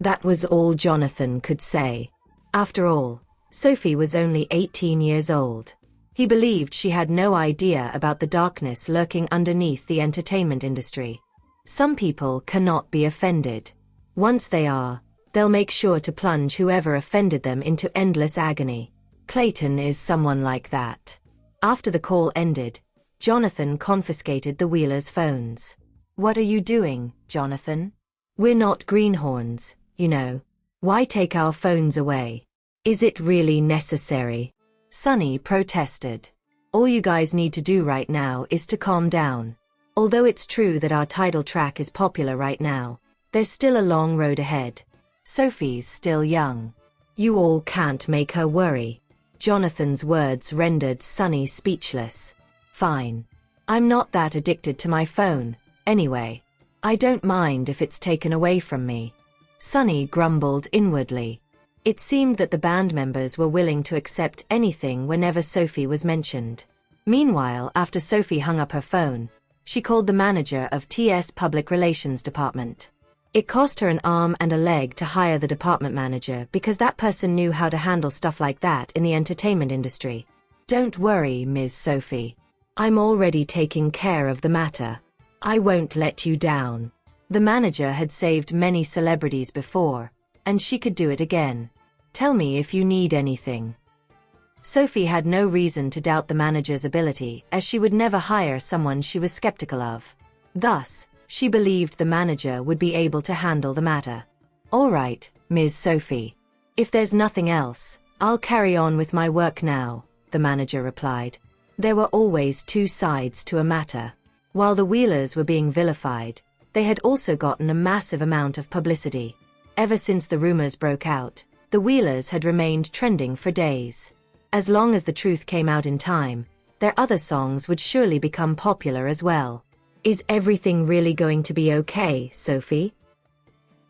That was all Jonathan could say. After all, Sophie was only 18 years old. He believed she had no idea about the darkness lurking underneath the entertainment industry. Some people cannot be offended. Once they are, they'll make sure to plunge whoever offended them into endless agony. Clayton is someone like that. After the call ended, Jonathan confiscated the Wheelers' phones. What are you doing, Jonathan? We're not greenhorns, you know. Why take our phones away? Is it really necessary? Sunny protested. All you guys need to do right now is to calm down. Although it's true that our title track is popular right now, there's still a long road ahead. Sophie's still young. You all can't make her worry. Jonathan's words rendered Sunny speechless. Fine. I'm not that addicted to my phone, anyway. I don't mind if it's taken away from me. Sunny grumbled inwardly. It seemed that the band members were willing to accept anything whenever Sophie was mentioned. Meanwhile, after Sophie hung up her phone, she called the manager of TS Public Relations Department. It cost her an arm and a leg to hire the department manager because that person knew how to handle stuff like that in the entertainment industry. Don't worry, Ms. Sophie. I'm already taking care of the matter. I won't let you down. The manager had saved many celebrities before, and she could do it again. Tell me if you need anything. Sophie had no reason to doubt the manager's ability, as she would never hire someone she was skeptical of. Thus, she believed the manager would be able to handle the matter. All right, Ms. Sophie. If there's nothing else, I'll carry on with my work now, the manager replied. There were always two sides to a matter. While the Wheelers were being vilified, they had also gotten a massive amount of publicity. Ever since the rumors broke out, the Wheelers had remained trending for days. As long as the truth came out in time, their other songs would surely become popular as well. Is everything really going to be okay, Sophie?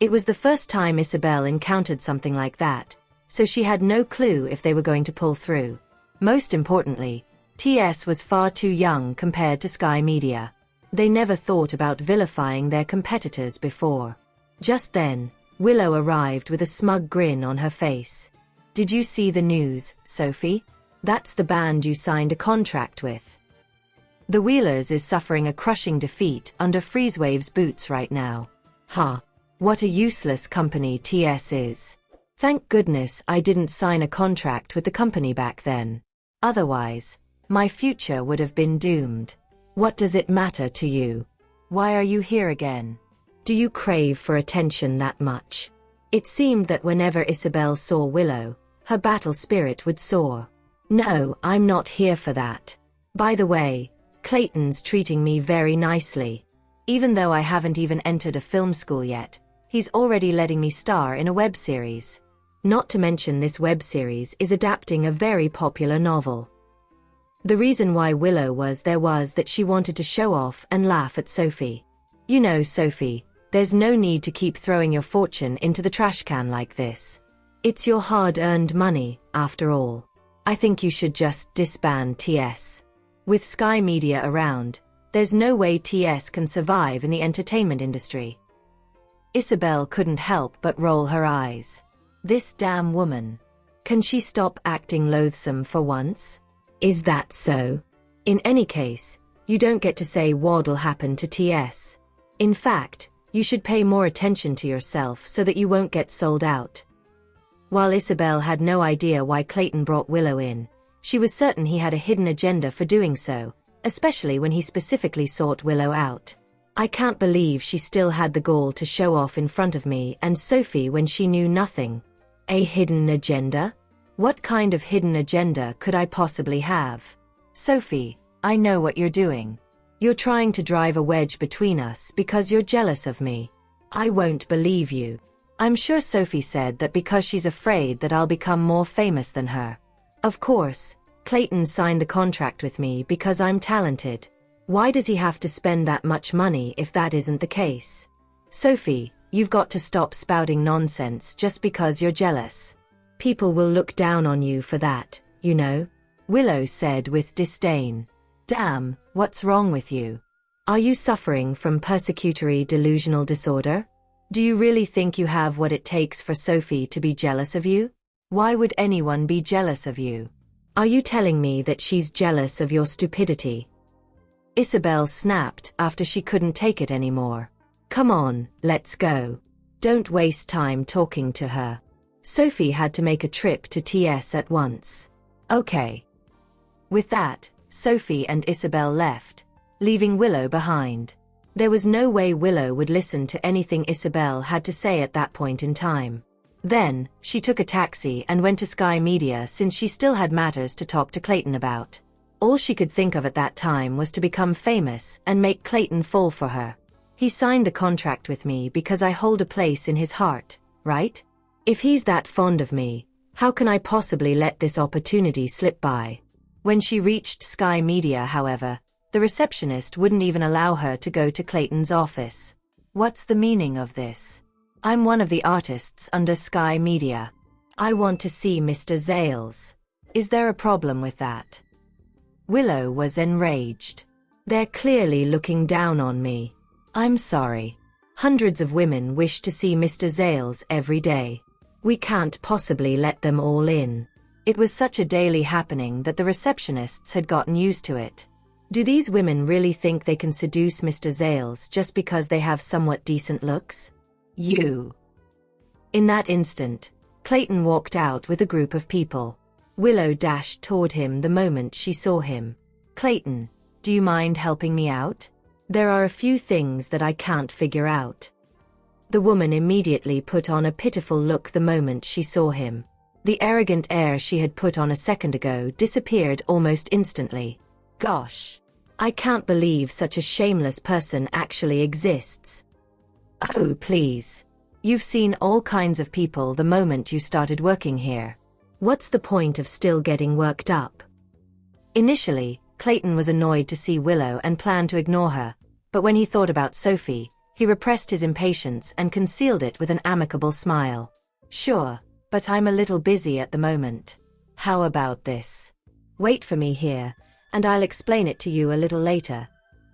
It was the first time Isabel encountered something like that, so she had no clue if they were going to pull through. Most importantly, TS was far too young compared to Sky Media. They never thought about vilifying their competitors before. Just then, Willow arrived with a smug grin on her face. Did you see the news, Sophie? That's the band you signed a contract with. The Wheelers is suffering a crushing defeat under Freezewave's boots right now. Ha! What a useless company TS is. Thank goodness I didn't sign a contract with the company back then. Otherwise, my future would have been doomed. What does it matter to you? Why are you here again? Do you crave for attention that much? It seemed that whenever Isabel saw Willow, her battle spirit would soar. No, I'm not here for that. By the way, Clayton's treating me very nicely. Even though I haven't even entered a film school yet, he's already letting me star in a web series. Not to mention this web series is adapting a very popular novel. The reason why Willow was there was that she wanted to show off and laugh at Sophie. You know, Sophie, there's no need to keep throwing your fortune into the trash can like this. It's your hard-earned money, after all. I think you should just disband TS. With Sky Media around, there's no way TS can survive in the entertainment industry. Isabel couldn't help but roll her eyes. This damn woman. Can she stop acting loathsome for once? Is that so? In any case, you don't get to say what'll happen to TS. In fact, you should pay more attention to yourself so that you won't get sold out. While Isabel had no idea why Clayton brought Willow in, she was certain he had a hidden agenda for doing so, especially when he specifically sought Willow out. I can't believe she still had the gall to show off in front of me and Sophie when she knew nothing. A hidden agenda? What kind of hidden agenda could I possibly have? Sophie, I know what you're doing. You're trying to drive a wedge between us because you're jealous of me. I won't believe you. I'm sure Sophie said that because she's afraid that I'll become more famous than her. Of course, Clayton signed the contract with me because I'm talented. Why does he have to spend that much money if that isn't the case? Sophie, you've got to stop spouting nonsense just because you're jealous. People will look down on you for that, you know, Willow said with disdain. Damn, what's wrong with you? Are you suffering from persecutory delusional disorder? Do you really think you have what it takes for Sophie to be jealous of you? Why would anyone be jealous of you? Are you telling me that she's jealous of your stupidity? Isabel snapped after she couldn't take it anymore. Come on, let's go. Don't waste time talking to her. Sophie had to make a trip to TS at once. Okay. With that, Sophie and Isabel left, leaving Willow behind. There was no way Willow would listen to anything Isabel had to say at that point in time. Then, she took a taxi and went to Sky Media since she still had matters to talk to Clayton about. All she could think of at that time was to become famous and make Clayton fall for her. He signed the contract with me because I hold a place in his heart, right? If he's that fond of me, how can I possibly let this opportunity slip by? When she reached Sky Media, however, the receptionist wouldn't even allow her to go to Clayton's office. What's the meaning of this? I'm one of the artists under Sky Media. I want to see Mr. Zales. Is there a problem with that? Willow was enraged. They're clearly looking down on me. I'm sorry. Hundreds of women wish to see Mr. Zales every day. We can't possibly let them all in. It was such a daily happening that the receptionists had gotten used to it. Do these women really think they can seduce Mr. Zales just because they have somewhat decent looks? You. In that instant, Clayton walked out with a group of people. Willow dashed toward him the moment she saw him. Clayton, do you mind helping me out? There are a few things that I can't figure out. The woman immediately put on a pitiful look the moment she saw him. The arrogant air she had put on a second ago disappeared almost instantly. Gosh, I can't believe such a shameless person actually exists. Oh, please. You've seen all kinds of people the moment you started working here. What's the point of still getting worked up? Initially, Clayton was annoyed to see Willow and planned to ignore her, but when he thought about Sophie, he repressed his impatience and concealed it with an amicable smile. Sure, but I'm a little busy at the moment. How about this? Wait for me here, and I'll explain it to you a little later,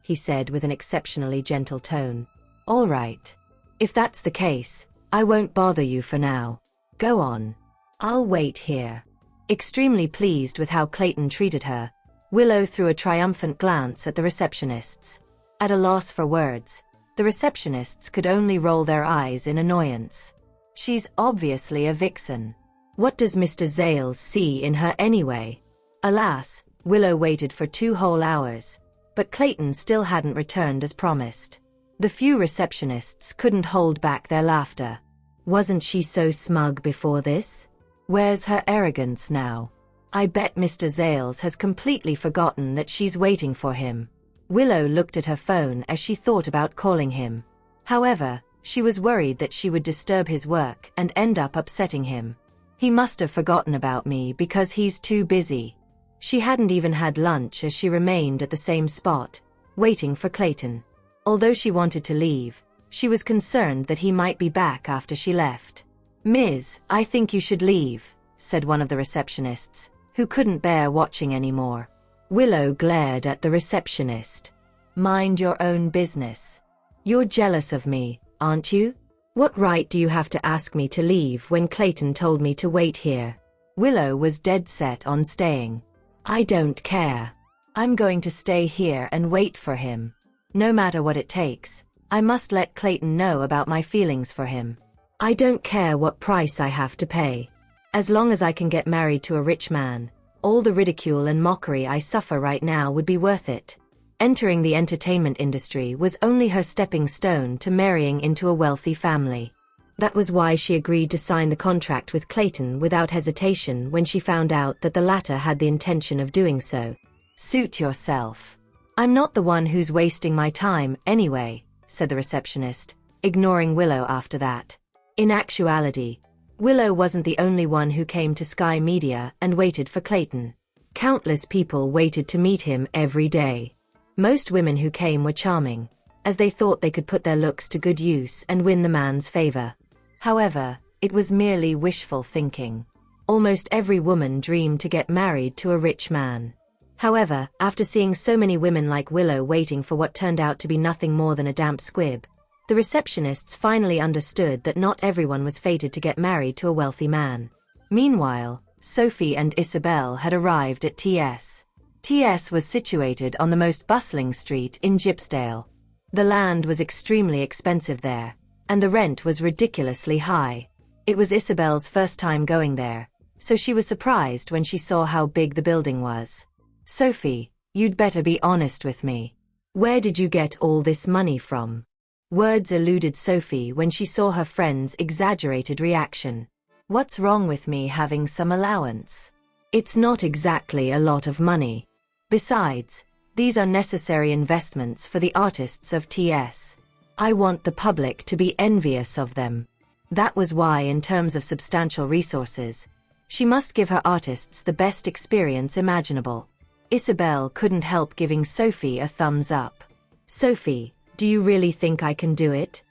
he said with an exceptionally gentle tone. All right. If that's the case, I won't bother you for now. Go on. I'll wait here. Extremely pleased with how Clayton treated her, Willow threw a triumphant glance at the receptionists. At a loss for words, the receptionists could only roll their eyes in annoyance. She's obviously a vixen. What does Mr. Zales see in her anyway? Alas, Willow waited for 2 whole hours, but Clayton still hadn't returned as promised. The few receptionists couldn't hold back their laughter. Wasn't she so smug before this? Where's her arrogance now? I bet Mr. Zales has completely forgotten that she's waiting for him. Willow looked at her phone as she thought about calling him. However, she was worried that she would disturb his work and end up upsetting him. He must have forgotten about me because he's too busy. She hadn't even had lunch as she remained at the same spot, waiting for Clayton. Although she wanted to leave, she was concerned that he might be back after she left. Ms., I think you should leave, said one of the receptionists, who couldn't bear watching anymore. Willow glared at the receptionist. Mind your own business. You're jealous of me, aren't you? What right do you have to ask me to leave when Clayton told me to wait here? Willow was dead set on staying. I don't care. I'm going to stay here and wait for him. No matter what it takes, I must let Clayton know about my feelings for him. I don't care what price I have to pay. As long as I can get married to a rich man, all the ridicule and mockery I suffer right now would be worth it. Entering the entertainment industry was only her stepping stone to marrying into a wealthy family. That was why she agreed to sign the contract with Clayton without hesitation when she found out that the latter had the intention of doing so. Suit yourself. I'm not the one who's wasting my time, anyway, said the receptionist, ignoring Willow after that. In actuality, Willow wasn't the only one who came to Sky Media and waited for Clayton. Countless people waited to meet him every day. Most women who came were charming, as they thought they could put their looks to good use and win the man's favor. However, it was merely wishful thinking. Almost every woman dreamed to get married to a rich man. However, after seeing so many women like Willow waiting for what turned out to be nothing more than a damp squib, the receptionists finally understood that not everyone was fated to get married to a wealthy man. Meanwhile, Sophie and Isabel had arrived at TS. TS was situated on the most bustling street in Gypsdale. The land was extremely expensive there, and the rent was ridiculously high. It was Isabel's first time going there, so she was surprised when she saw how big the building was. Sophie, you'd better be honest with me. Where did you get all this money from? Words eluded Sophie when she saw her friend's exaggerated reaction. What's wrong with me having some allowance? It's not exactly a lot of money. Besides, these are necessary investments for the artists of TS. I want the public to be envious of them. That was why, in terms of substantial resources, she must give her artists the best experience imaginable. Isabel couldn't help giving Sophie a thumbs up. Sophie, do you really think I can do it?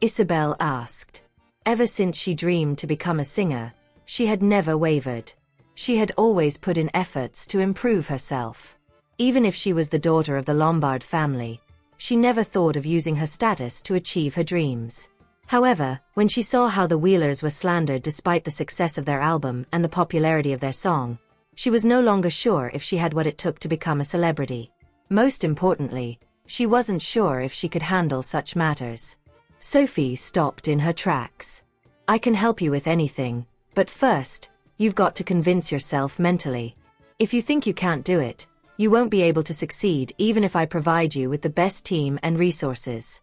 Isabel asked. Ever since she dreamed to become a singer, she had never wavered. She had always put in efforts to improve herself. Even if she was the daughter of the Lombard family, she never thought of using her status to achieve her dreams. However, when she saw how the Wheelers were slandered despite the success of their album and the popularity of their song, she was no longer sure if she had what it took to become a celebrity. Most importantly, she wasn't sure if she could handle such matters. Sophie stopped in her tracks. I can help you with anything, but first, you've got to convince yourself mentally. If you think you can't do it, you won't be able to succeed even if I provide you with the best team and resources.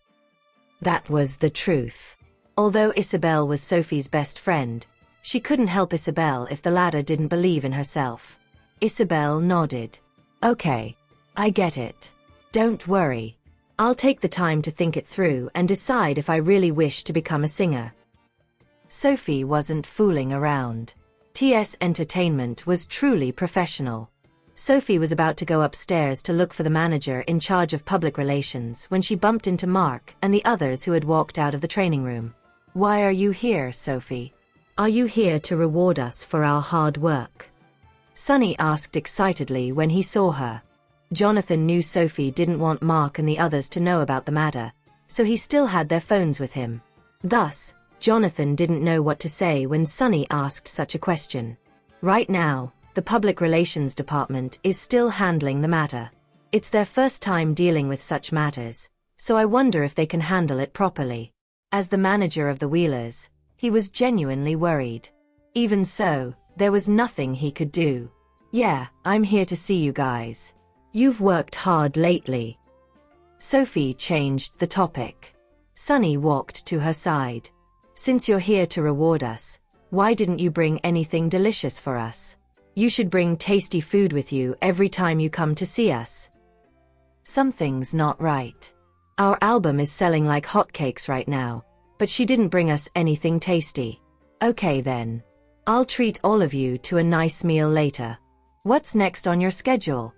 That was the truth. Although Isabel was Sophie's best friend, she couldn't help Isabel if the latter didn't believe in herself. Isabel nodded. Okay, I get it. Don't worry. I'll take the time to think it through and decide if I really wish to become a singer. Sophie wasn't fooling around. TS Entertainment was truly professional. Sophie was about to go upstairs to look for the manager in charge of public relations when she bumped into Mark and the others who had walked out of the training room. Why are you here, Sophie? Are you here to reward us for our hard work? Sonny asked excitedly when he saw her. Jonathan knew Sophie didn't want Mark and the others to know about the matter, so he still had their phones with him. Thus, Jonathan didn't know what to say when Sonny asked such a question. Right now, the public relations department is still handling the matter. It's their first time dealing with such matters, so I wonder if they can handle it properly. As the manager of the Wheelers, he was genuinely worried. Even so, there was nothing he could do. Yeah, I'm here to see you guys. You've worked hard lately. Sophie changed the topic. Sonny walked to her side. Since you're here to reward us, why didn't you bring anything delicious for us? You should bring tasty food with you every time you come to see us. Something's not right. Our album is selling like hotcakes right now, but she didn't bring us anything tasty. Okay then. I'll treat all of you to a nice meal later. What's next on your schedule?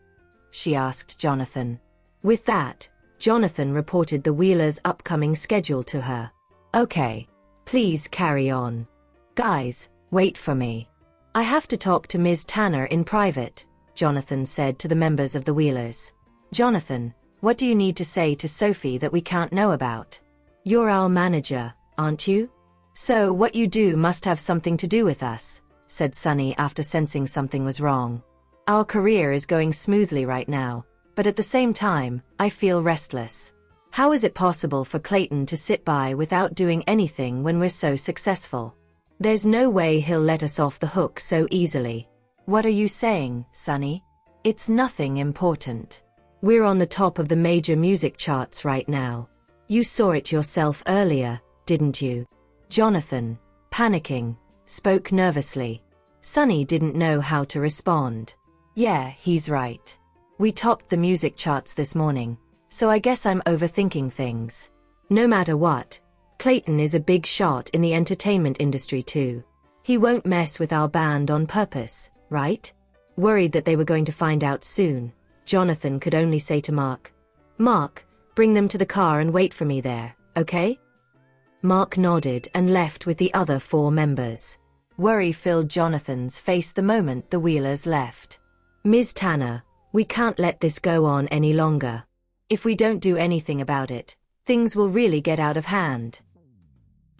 She asked Jonathan. With that, Jonathan reported the Wheelers' upcoming schedule to her. Okay. Please carry on. Guys, wait for me. I have to talk to Ms. Tanner in private, Jonathan said to the members of the Wheelers. Jonathan, what do you need to say to Sophie that we can't know about? You're our manager, aren't you? So what you do must have something to do with us, said Sonny after sensing something was wrong. Our career is going smoothly right now, but at the same time, I feel restless. How is it possible for Clayton to sit by without doing anything when we're so successful? There's no way he'll let us off the hook so easily. What are you saying, Sonny? It's nothing important. We're on the top of the major music charts right now. You saw it yourself earlier, didn't you? Jonathan, panicking, spoke nervously. Sonny didn't know how to respond. Yeah, he's right. We topped the music charts this morning, so I guess I'm overthinking things. No matter what, Clayton is a big shot in the entertainment industry too. He won't mess with our band on purpose, right? Worried that they were going to find out soon, Jonathan could only say to Mark, Mark, bring them to the car and wait for me there, okay? Mark nodded and left with the other 4 members. Worry filled Jonathan's face the moment the Wheelers left. Ms. Tanner, we can't let this go on any longer. If we don't do anything about it, things will really get out of hand.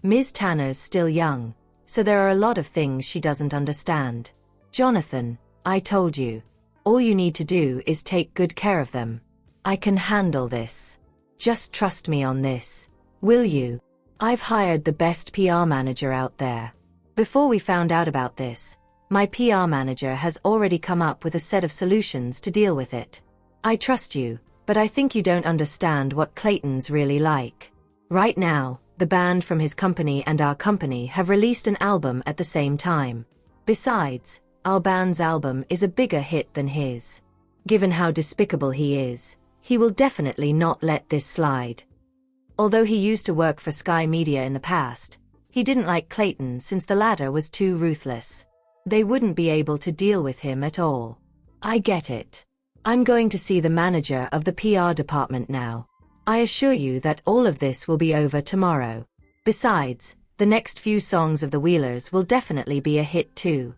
Ms. Tanner's still young, so there are a lot of things she doesn't understand. Jonathan, I told you. All you need to do is take good care of them. I can handle this. Just trust me on this. Will you? I've hired the best PR manager out there. Before we found out about this, my PR manager has already come up with a set of solutions to deal with it. I trust you, But I think you don't understand what Clayton's really like. Right now, the band from his company and our company have released an album at the same time. Besides, our band's album is a bigger hit than his. Given how despicable he is, he will definitely not let this slide. Although he used to work for Sky Media in the past, he didn't like Clayton since the latter was too ruthless. They wouldn't be able to deal with him at all. I get it. I'm going to see the manager of the PR department now. I assure you that all of this will be over tomorrow. Besides, the next few songs of the Wheelers will definitely be a hit too.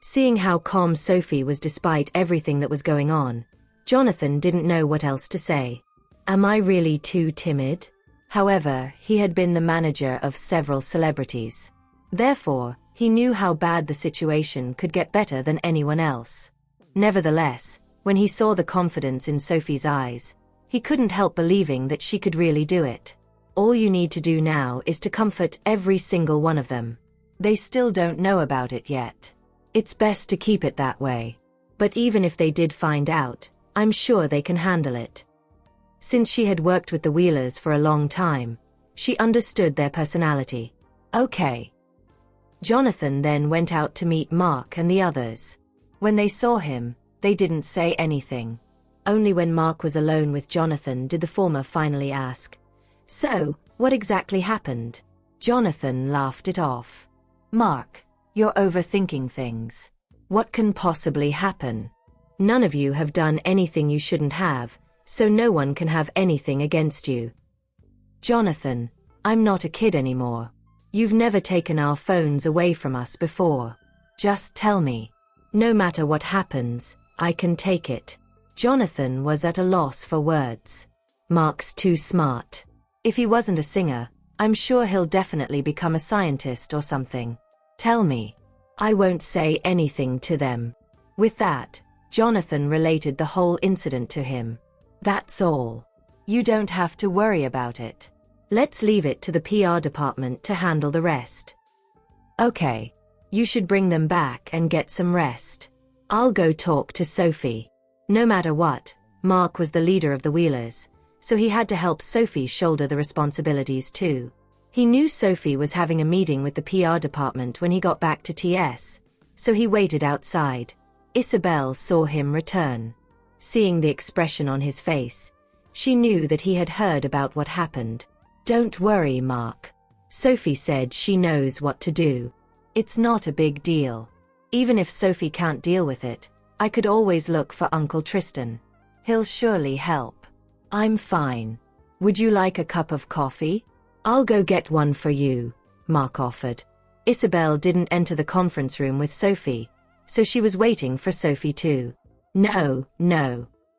Seeing how calm Sophie was despite everything that was going on, Jonathan didn't know what else to say. Am I really too timid? However, he had been the manager of several celebrities. Therefore, he knew how bad the situation could get better than anyone else. Nevertheless, when he saw the confidence in Sophie's eyes, he couldn't help believing that she could really do it. All you need to do now is to comfort every single one of them. They still don't know about it yet. It's best to keep it that way. But even if they did find out, I'm sure they can handle it. Since she had worked with the Wheelers for a long time, she understood their personality. Okay. Jonathan then went out to meet Mark and the others. When they saw him, they didn't say anything. Only when Mark was alone with Jonathan did the former finally ask, "So, what exactly happened?" Jonathan laughed it off. "Mark, you're overthinking things. What can possibly happen? None of you have done anything you shouldn't have, so no one can have anything against you." "Jonathan, I'm not a kid anymore. You've never taken our phones away from us before. Just tell me. No matter what happens, I can take it." Jonathan was at a loss for words. Mark's too smart. If he wasn't a singer, I'm sure he'll definitely become a scientist or something. Tell me. I won't say anything to them. With that, Jonathan related the whole incident to him. That's all. You don't have to worry about it. Let's leave it to the PR department to handle the rest. Okay. You should bring them back and get some rest. I'll go talk to Sophie. No matter what, Mark was the leader of the Wheelers, so he had to help Sophie shoulder the responsibilities too. He knew Sophie was having a meeting with the PR department when he got back to TS, so he waited outside. Isabel saw him return. Seeing the expression on his face, she knew that he had heard about what happened. "Don't worry, Mark. Sophie said she knows what to do. It's not a big deal. Even if Sophie can't deal with it, I could always look for Uncle Tristan. He'll surely help. I'm fine. Would you like a cup of coffee? I'll go get one for you," Mark offered. Isabel didn't enter the conference room with Sophie, so she was waiting for Sophie too. No.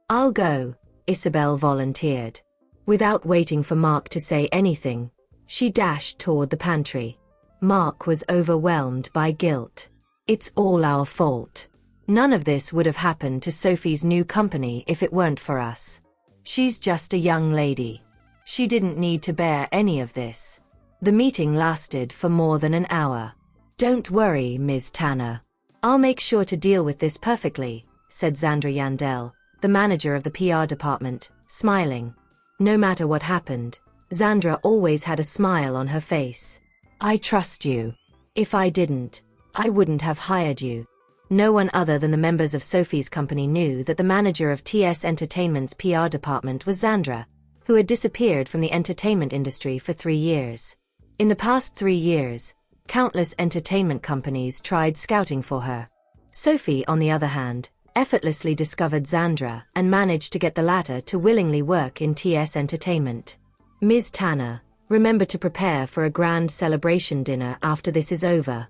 I'll go," Isabel volunteered. Without waiting for Mark to say anything, she dashed toward the pantry. Mark was overwhelmed by guilt. It's all our fault. None of this would have happened to Sophie's new company if it weren't for us. She's just a young lady. She didn't need to bear any of this. The meeting lasted for more than an hour. "Don't worry, Ms. Tanner. I'll make sure to deal with this perfectly," said Xandra Yandel, the manager of the PR department, smiling. No matter what happened, Xandra always had a smile on her face. "I trust you. If I didn't, I wouldn't have hired you." No one other than the members of Sophie's company knew that the manager of TS Entertainment's PR department was Xandra, who had disappeared from the entertainment industry for 3 years. In the past 3 years, countless entertainment companies tried scouting for her. Sophie, on the other hand, effortlessly discovered Xandra and managed to get the latter to willingly work in TS Entertainment. "Ms. Tanner, remember to prepare for a grand celebration dinner after this is over,"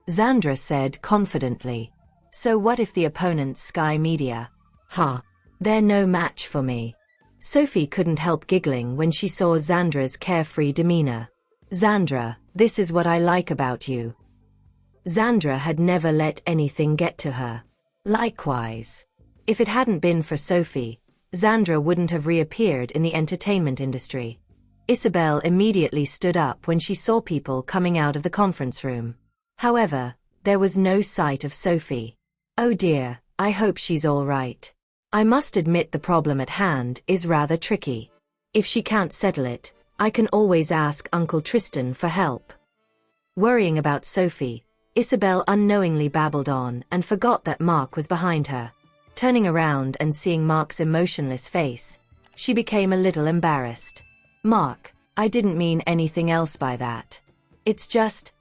Xandra said confidently. "So what if the opponent's Sky Media? They're no match for me." Sophie couldn't help giggling when she saw Xandra's carefree demeanor. "Xandra, this is what I like about you." Xandra had never let anything get to her. Likewise. If it hadn't been for Sophie, Xandra wouldn't have reappeared in the entertainment industry. Isabel immediately stood up when she saw people coming out of the conference room. However, there was no sight of Sophie. "Oh dear, I hope she's all right. I must admit the problem at hand is rather tricky. If she can't settle it, I can always ask Uncle Tristan for help. Worrying about Sophie, Isabel unknowingly babbled on and forgot that Mark was behind her. Turning around and seeing Mark's emotionless face, she became a little embarrassed. Mark, I didn't mean anything else by that. It's just...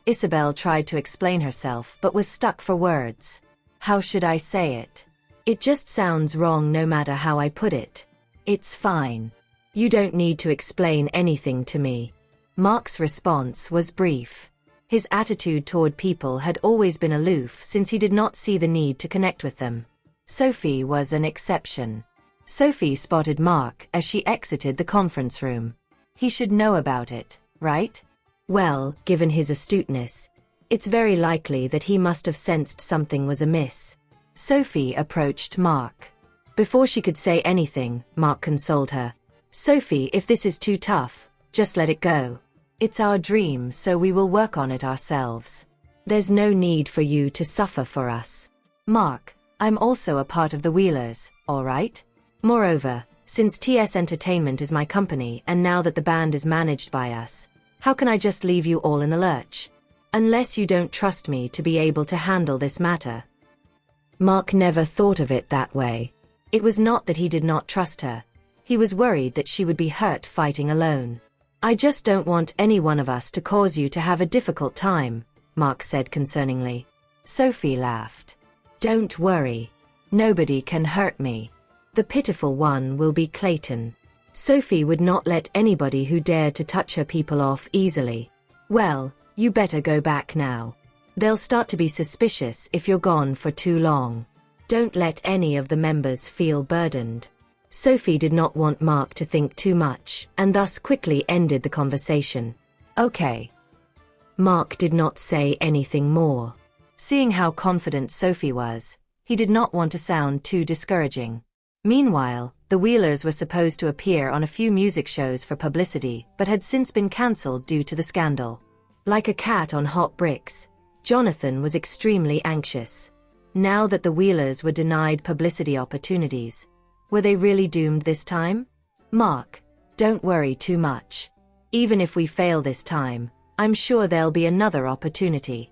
Isabel tried to explain herself but was stuck for words. How should I say it? It just sounds wrong no matter how I put it. It's fine. You don't need to explain anything to me. Mark's response was brief. His attitude toward people had always been aloof since he did not see the need to connect with them. Sophie was an exception. Sophie spotted Mark as she exited the conference room. He should know about it, right? Well, given his astuteness, it's very likely that he must have sensed something was amiss. Sophie approached Mark. Before she could say anything, Mark consoled her. Sophie, if this is too tough, just let it go. It's our dream, so we will work on it ourselves. There's no need for you to suffer for us. Mark, I'm also a part of the Wheelers, all right? Moreover, since TS Entertainment is my company and now that the band is managed by us, how can I just leave you all in the lurch? Unless you don't trust me to be able to handle this matter. Mark never thought of it that way. It was not that he did not trust her. He was worried that she would be hurt fighting alone. I just don't want any one of us to cause you to have a difficult time, Mark said concerningly. Sophie laughed. Don't worry. Nobody can hurt me. The pitiful one will be Clayton. Sophie would not let anybody who dared to touch her people off easily. Well, you better go back now. They'll start to be suspicious if you're gone for too long. Don't let any of the members feel burdened. Sophie did not want Mark to think too much and thus quickly ended the conversation. Okay. Mark did not say anything more. Seeing how confident Sophie was, he did not want to sound too discouraging. Meanwhile, the Wheelers were supposed to appear on a few music shows for publicity but had since been cancelled due to the scandal. Like a cat on hot bricks, Jonathan was extremely anxious. Now that the Wheelers were denied publicity opportunities, were they really doomed this time? Mark, don't worry too much. Even if we fail this time, I'm sure there'll be another opportunity.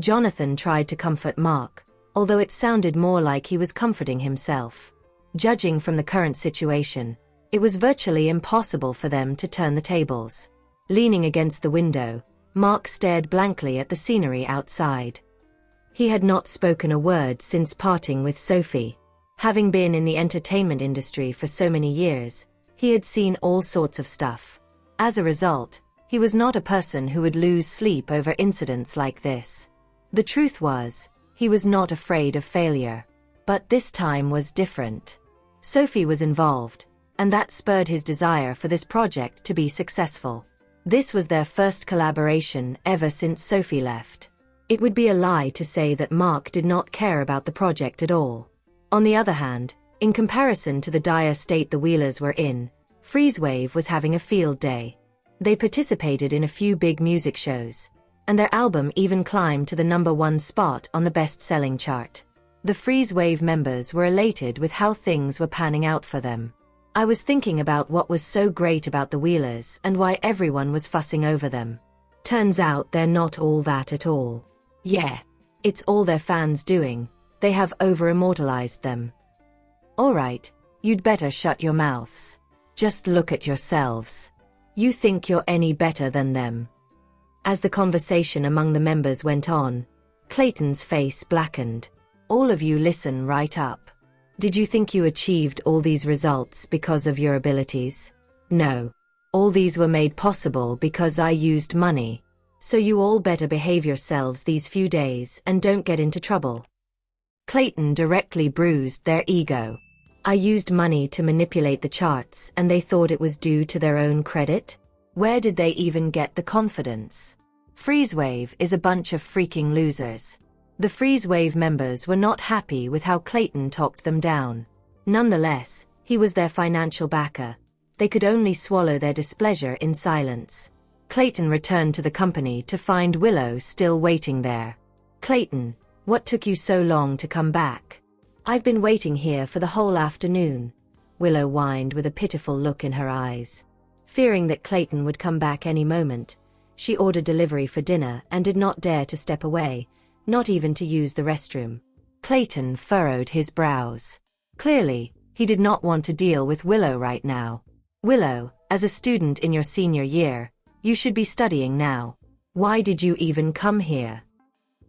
Jonathan tried to comfort Mark, although it sounded more like he was comforting himself. Judging from the current situation, it was virtually impossible for them to turn the tables. Leaning against the window, Mark stared blankly at the scenery outside. He had not spoken a word since parting with Sophie. Having been in the entertainment industry for so many years, he had seen all sorts of stuff. As a result, he was not a person who would lose sleep over incidents like this. The truth was, he was not afraid of failure. But this time was different. Sophie was involved, and that spurred his desire for this project to be successful. This was their first collaboration ever since Sophie left. It would be a lie to say that Mark did not care about the project at all. On the other hand, in comparison to the dire state the Wheelers were in, Freezewave was having a field day. They participated in a few big music shows, and their album even climbed to the #1 spot on the best-selling chart. The Freezewave members were elated with how things were panning out for them. I was thinking about what was so great about the Wheelers and why everyone was fussing over them. Turns out they're not all that at all. Yeah, it's all their fans doing. They have over-immortalized them. Alright, you'd better shut your mouths. Just look at yourselves. You think you're any better than them. As the conversation among the members went on, Clayton's face blackened. All of you listen right up. Did you think you achieved all these results because of your abilities? No. All these were made possible because I used money. So you all better behave yourselves these few days and don't get into trouble. Clayton directly bruised their ego. I used money to manipulate the charts and they thought it was due to their own credit? Where did they even get the confidence? Freezewave is a bunch of freaking losers. The Freezewave members were not happy with how Clayton talked them down. Nonetheless, he was their financial backer. They could only swallow their displeasure in silence. Clayton returned to the company to find Willow still waiting there. Clayton, what took you so long to come back? I've been waiting here for the whole afternoon, Willow whined with a pitiful look in her eyes. Fearing that Clayton would come back any moment, she ordered delivery for dinner and did not dare to step away, not even to use the restroom. Clayton furrowed his brows. Clearly, he did not want to deal with Willow right now. Willow, as a student in your senior year, you should be studying now. Why did you even come here?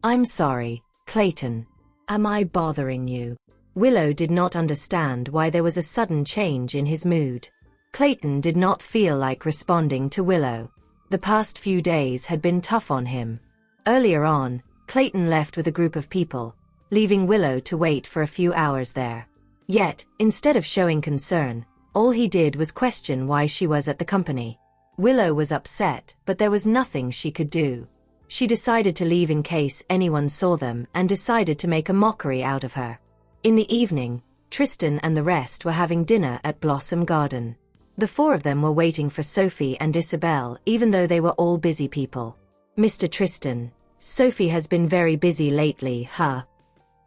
I'm sorry, Clayton. Am I bothering you? Willow did not understand why there was a sudden change in his mood. Clayton did not feel like responding to Willow. The past few days had been tough on him. Earlier on, Clayton left with a group of people, leaving Willow to wait for a few hours there. Yet, instead of showing concern, all he did was question why she was at the company. Willow was upset, but there was nothing she could do. She decided to leave in case anyone saw them and decided to make a mockery out of her. In the evening, Tristan and the rest were having dinner at Blossom Garden. The four of them were waiting for Sophie and Isabel, even though they were all busy people. Mr. Tristan, Sophie has been very busy lately, huh?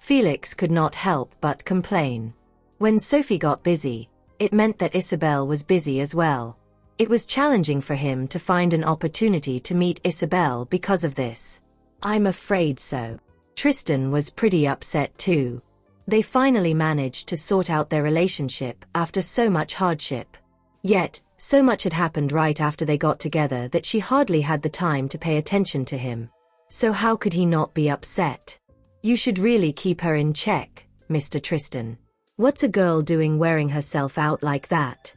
Felix could not help but complain. When Sophie got busy, it meant that Isabel was busy as well. It was challenging for him to find an opportunity to meet Isabel because of this. I'm afraid so. Tristan was pretty upset too. They finally managed to sort out their relationship after so much hardship. Yet, so much had happened right after they got together that she hardly had the time to pay attention to him. So how could he not be upset? You should really keep her in check, Mr. Tristan. What's a girl doing wearing herself out like that?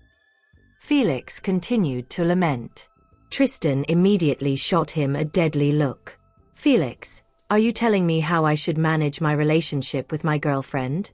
Felix continued to lament. Tristan immediately shot him a deadly look. Felix, are you telling me how I should manage my relationship with my girlfriend?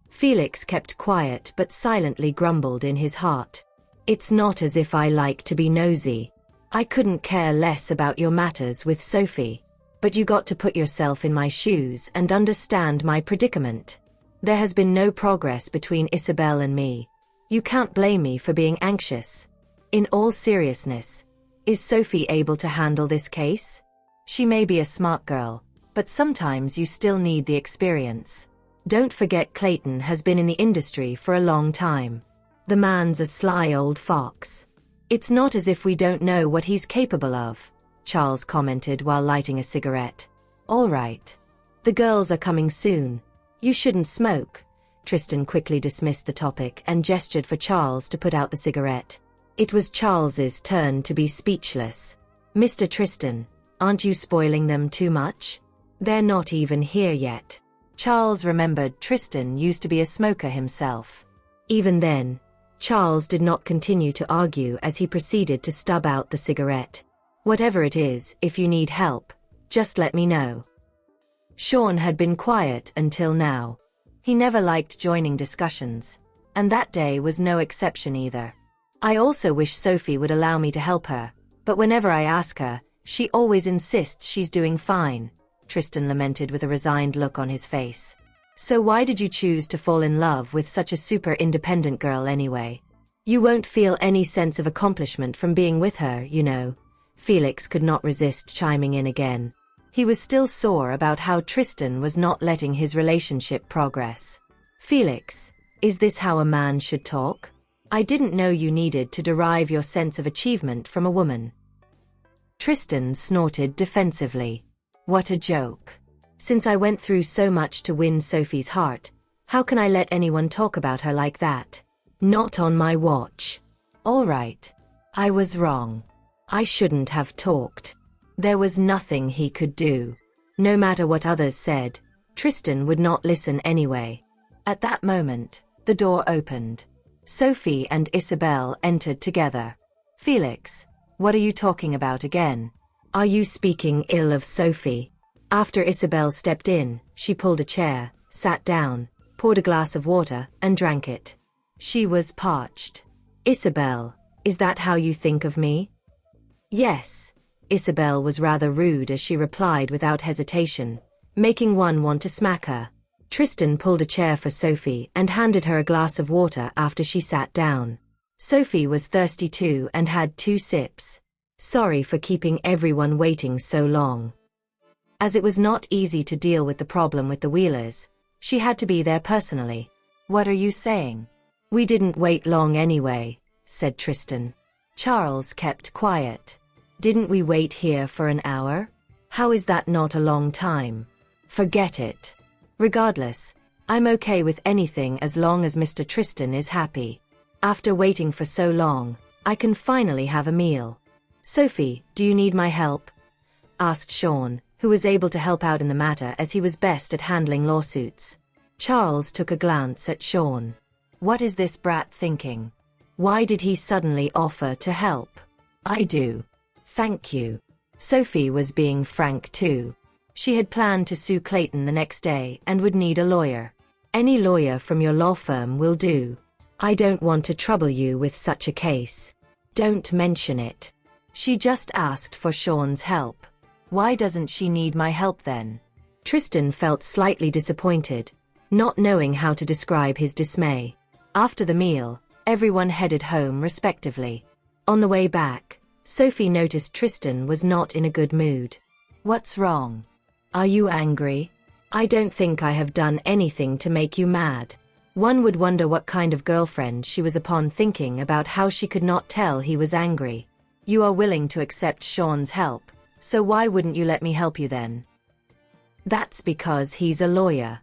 Felix kept quiet but silently grumbled in his heart. It's not as if I like to be nosy. I couldn't care less about your matters with Sophie. But you got to put yourself in my shoes and understand my predicament. There has been no progress between Isabel and me. You can't blame me for being anxious. In all seriousness, is Sophie able to handle this case? She may be a smart girl, but sometimes you still need the experience. Don't forget Clayton has been in the industry for a long time. The man's a sly old fox. It's not as if we don't know what he's capable of, Charles commented while lighting a cigarette. All right. The girls are coming soon. You shouldn't smoke. Tristan quickly dismissed the topic and gestured for Charles to put out the cigarette. It was Charles's turn to be speechless. Mr. Tristan, aren't you spoiling them too much? They're not even here yet. Charles remembered Tristan used to be a smoker himself. Even then, Charles did not continue to argue as he proceeded to stub out the cigarette. Whatever it is, if you need help, just let me know. Sean had been quiet until now. He never liked joining discussions, and that day was no exception either. I also wish Sophie would allow me to help her, but whenever I ask her, she always insists she's doing fine, Tristan lamented with a resigned look on his face. So why did you choose to fall in love with such a super independent girl anyway? You won't feel any sense of accomplishment from being with her, you know. Felix could not resist chiming in again. He was still sore about how Tristan was not letting his relationship progress. Felix, is this how a man should talk? I didn't know you needed to derive your sense of achievement from a woman. Tristan snorted defensively. What a joke. Since I went through so much to win Sophie's heart, how can I let anyone talk about her like that? Not on my watch. All right. I was wrong. I shouldn't have talked. There was nothing he could do. No matter what others said, Tristan would not listen anyway. At that moment, the door opened. Sophie and Isabel entered together. Felix, what are you talking about again? Are you speaking ill of Sophie? After Isabel stepped in, she pulled a chair, sat down, poured a glass of water, and drank it. She was parched. Isabel, is that how you think of me? Yes. Isabel was rather rude as she replied without hesitation, making one want to smack her. Tristan pulled a chair for Sophie and handed her a glass of water after she sat down. Sophie was thirsty too and had 2 sips. Sorry for keeping everyone waiting so long. As it was not easy to deal with the problem with the Wheelers, She had to be there personally. What are you saying? We didn't wait long anyway, said Tristan. Charles kept quiet. Didn't we wait here for an hour? How is that not a long time? Forget it. Regardless, I'm okay with anything as long as Mr. Tristan is happy. After waiting for so long, I can finally have a meal. Sophie, do you need my help? Asked Sean, who was able to help out in the matter as he was best at handling lawsuits. Charles took a glance at Sean. What is this brat thinking? Why did he suddenly offer to help? I do. Thank you. Sophie was being frank too. She had planned to sue Clayton the next day and would need a lawyer. Any lawyer from your law firm will do. I don't want to trouble you with such a case. Don't mention it. She just asked for Sean's help. Why doesn't she need my help then? Tristan felt slightly disappointed, not knowing how to describe his dismay. After the meal, everyone headed home respectively. On the way back, Sophie noticed Tristan was not in a good mood. What's wrong? Are you angry? I don't think I have done anything to make you mad. One would wonder what kind of girlfriend she was upon thinking about how she could not tell he was angry. You are willing to accept Sean's help, so why wouldn't you let me help you then? That's because he's a lawyer.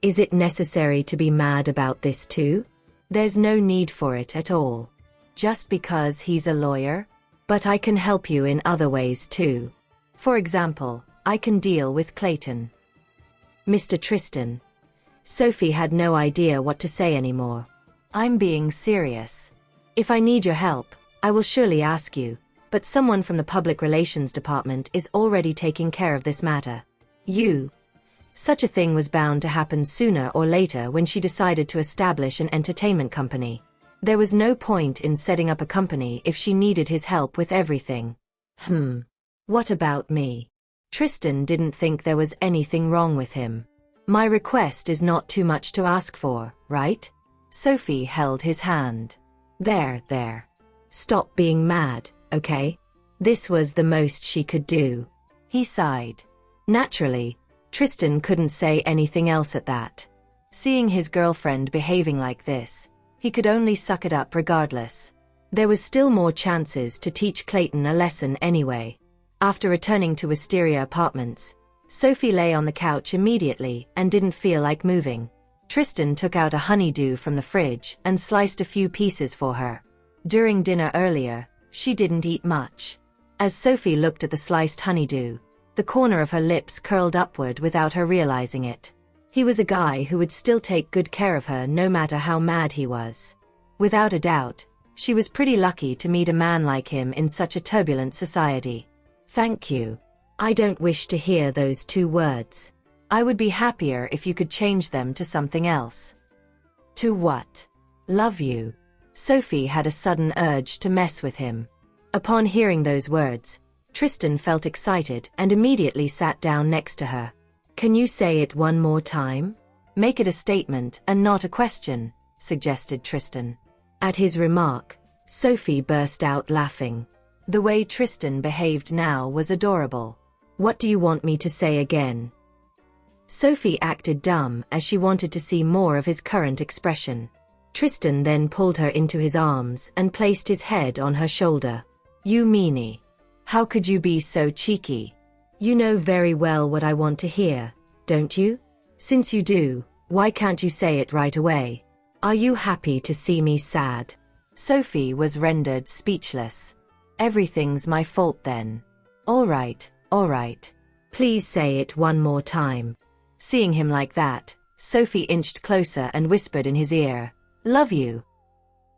Is it necessary to be mad about this too? There's no need for it at all. Just because he's a lawyer? But I can help you in other ways too. For example, I can deal with Clayton. Mr. Tristan. Sophie had no idea what to say anymore. I'm being serious. If I need your help, I will surely ask you, but someone from the Public Relations Department is already taking care of this matter. You. Such a thing was bound to happen sooner or later when she decided to establish an entertainment company. There was no point in setting up a company if she needed his help with everything. What about me? Tristan didn't think there was anything wrong with him. My request is not too much to ask for, right? Sophie held his hand. There. Stop being mad, okay? This was the most she could do. He sighed. Naturally, Tristan couldn't say anything else at that. Seeing his girlfriend behaving like this, he could only suck it up regardless. There was still more chances to teach Clayton a lesson anyway. After returning to Wisteria Apartments, Sophie lay on the couch immediately and didn't feel like moving. Tristan took out a honeydew from the fridge and sliced a few pieces for her. During dinner earlier, she didn't eat much. As Sophie looked at the sliced honeydew, the corner of her lips curled upward without her realizing it. He was a guy who would still take good care of her no matter how mad he was. Without a doubt, she was pretty lucky to meet a man like him in such a turbulent society. Thank you. I don't wish to hear those two words. I would be happier if you could change them to something else. To what? Love you. Sophie had a sudden urge to mess with him. Upon hearing those words, Tristan felt excited and immediately sat down next to her. Can you say it one more time? Make it a statement and not a question, suggested Tristan. At his remark, Sophie burst out laughing. The way Tristan behaved now was adorable. What do you want me to say again? Sophie acted dumb as she wanted to see more of his current expression. Tristan then pulled her into his arms and placed his head on her shoulder. You meanie. How could you be so cheeky? You know very well what I want to hear, don't you? Since you do, why can't you say it right away? Are you happy to see me sad? Sophie was rendered speechless. Everything's my fault then. All right. Please say it one more time. Seeing him like that, Sophie inched closer and whispered in his ear, Love you.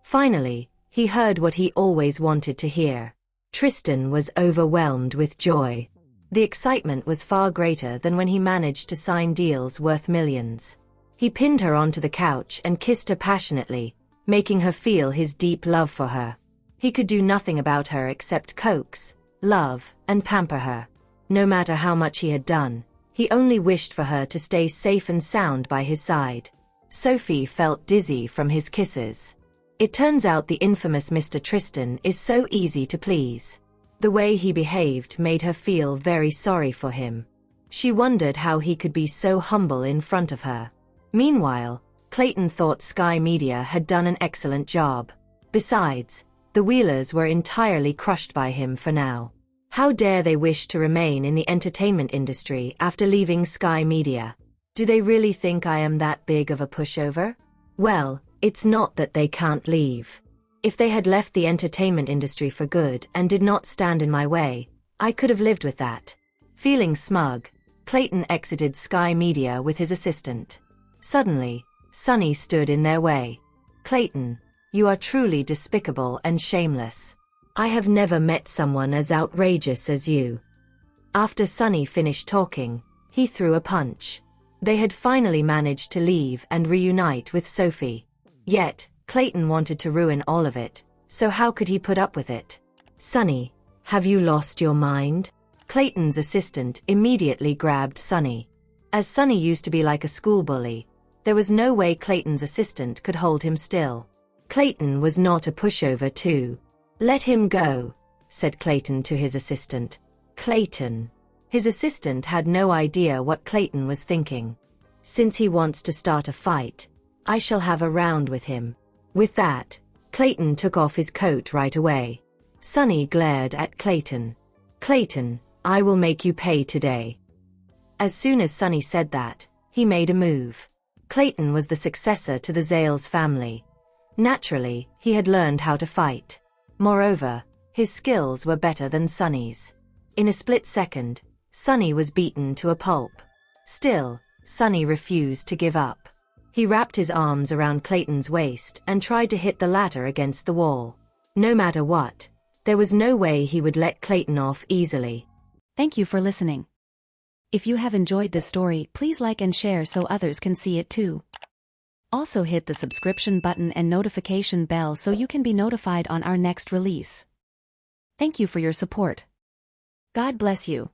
Finally, he heard what he always wanted to hear. Tristan was overwhelmed with joy. The excitement was far greater than when he managed to sign deals worth millions. He pinned her onto the couch and kissed her passionately, making her feel his deep love for her. He could do nothing about her except coax, love, and pamper her. No matter how much he had done, he only wished for her to stay safe and sound by his side. Sophie felt dizzy from his kisses. It turns out the infamous Mr. Tristan is so easy to please. The way he behaved made her feel very sorry for him. She wondered how he could be so humble in front of her. Meanwhile, Clayton thought Sky Media had done an excellent job. Besides, the Wheelers were entirely crushed by him for now. How dare they wish to remain in the entertainment industry after leaving Sky Media? Do they really think I am that big of a pushover? Well, it's not that they can't leave. If they had left the entertainment industry for good and did not stand in my way, I could have lived with that. Feeling smug, Clayton exited Sky Media with his assistant. Suddenly, Sunny stood in their way. Clayton, you are truly despicable and shameless. I have never met someone as outrageous as you. After Sunny finished talking, he threw a punch. They had finally managed to leave and reunite with Sophie. Yet, Clayton wanted to ruin all of it, so how could he put up with it? Sunny, have you lost your mind? Clayton's assistant immediately grabbed Sunny. As Sunny used to be like a school bully, there was no way Clayton's assistant could hold him still. Clayton was not a pushover too. Let him go, said Clayton to his assistant. Clayton. His assistant had no idea what Clayton was thinking. Since he wants to start a fight, I shall have a round with him. With that, Clayton took off his coat right away. Sunny glared at Clayton. Clayton, I will make you pay today. As soon as Sunny said that, he made a move. Clayton was the successor to the Zales family. Naturally, he had learned how to fight. Moreover, his skills were better than Sunny's. In a split second, Sunny was beaten to a pulp. Still, Sunny refused to give up. He wrapped his arms around Clayton's waist and tried to hit the latter against the wall. No matter what, there was no way he would let Clayton off easily. Thank you for listening. If you have enjoyed this story, please like and share so others can see it too. Also hit the subscription button and notification bell so you can be notified on our next release. Thank you for your support. God bless you.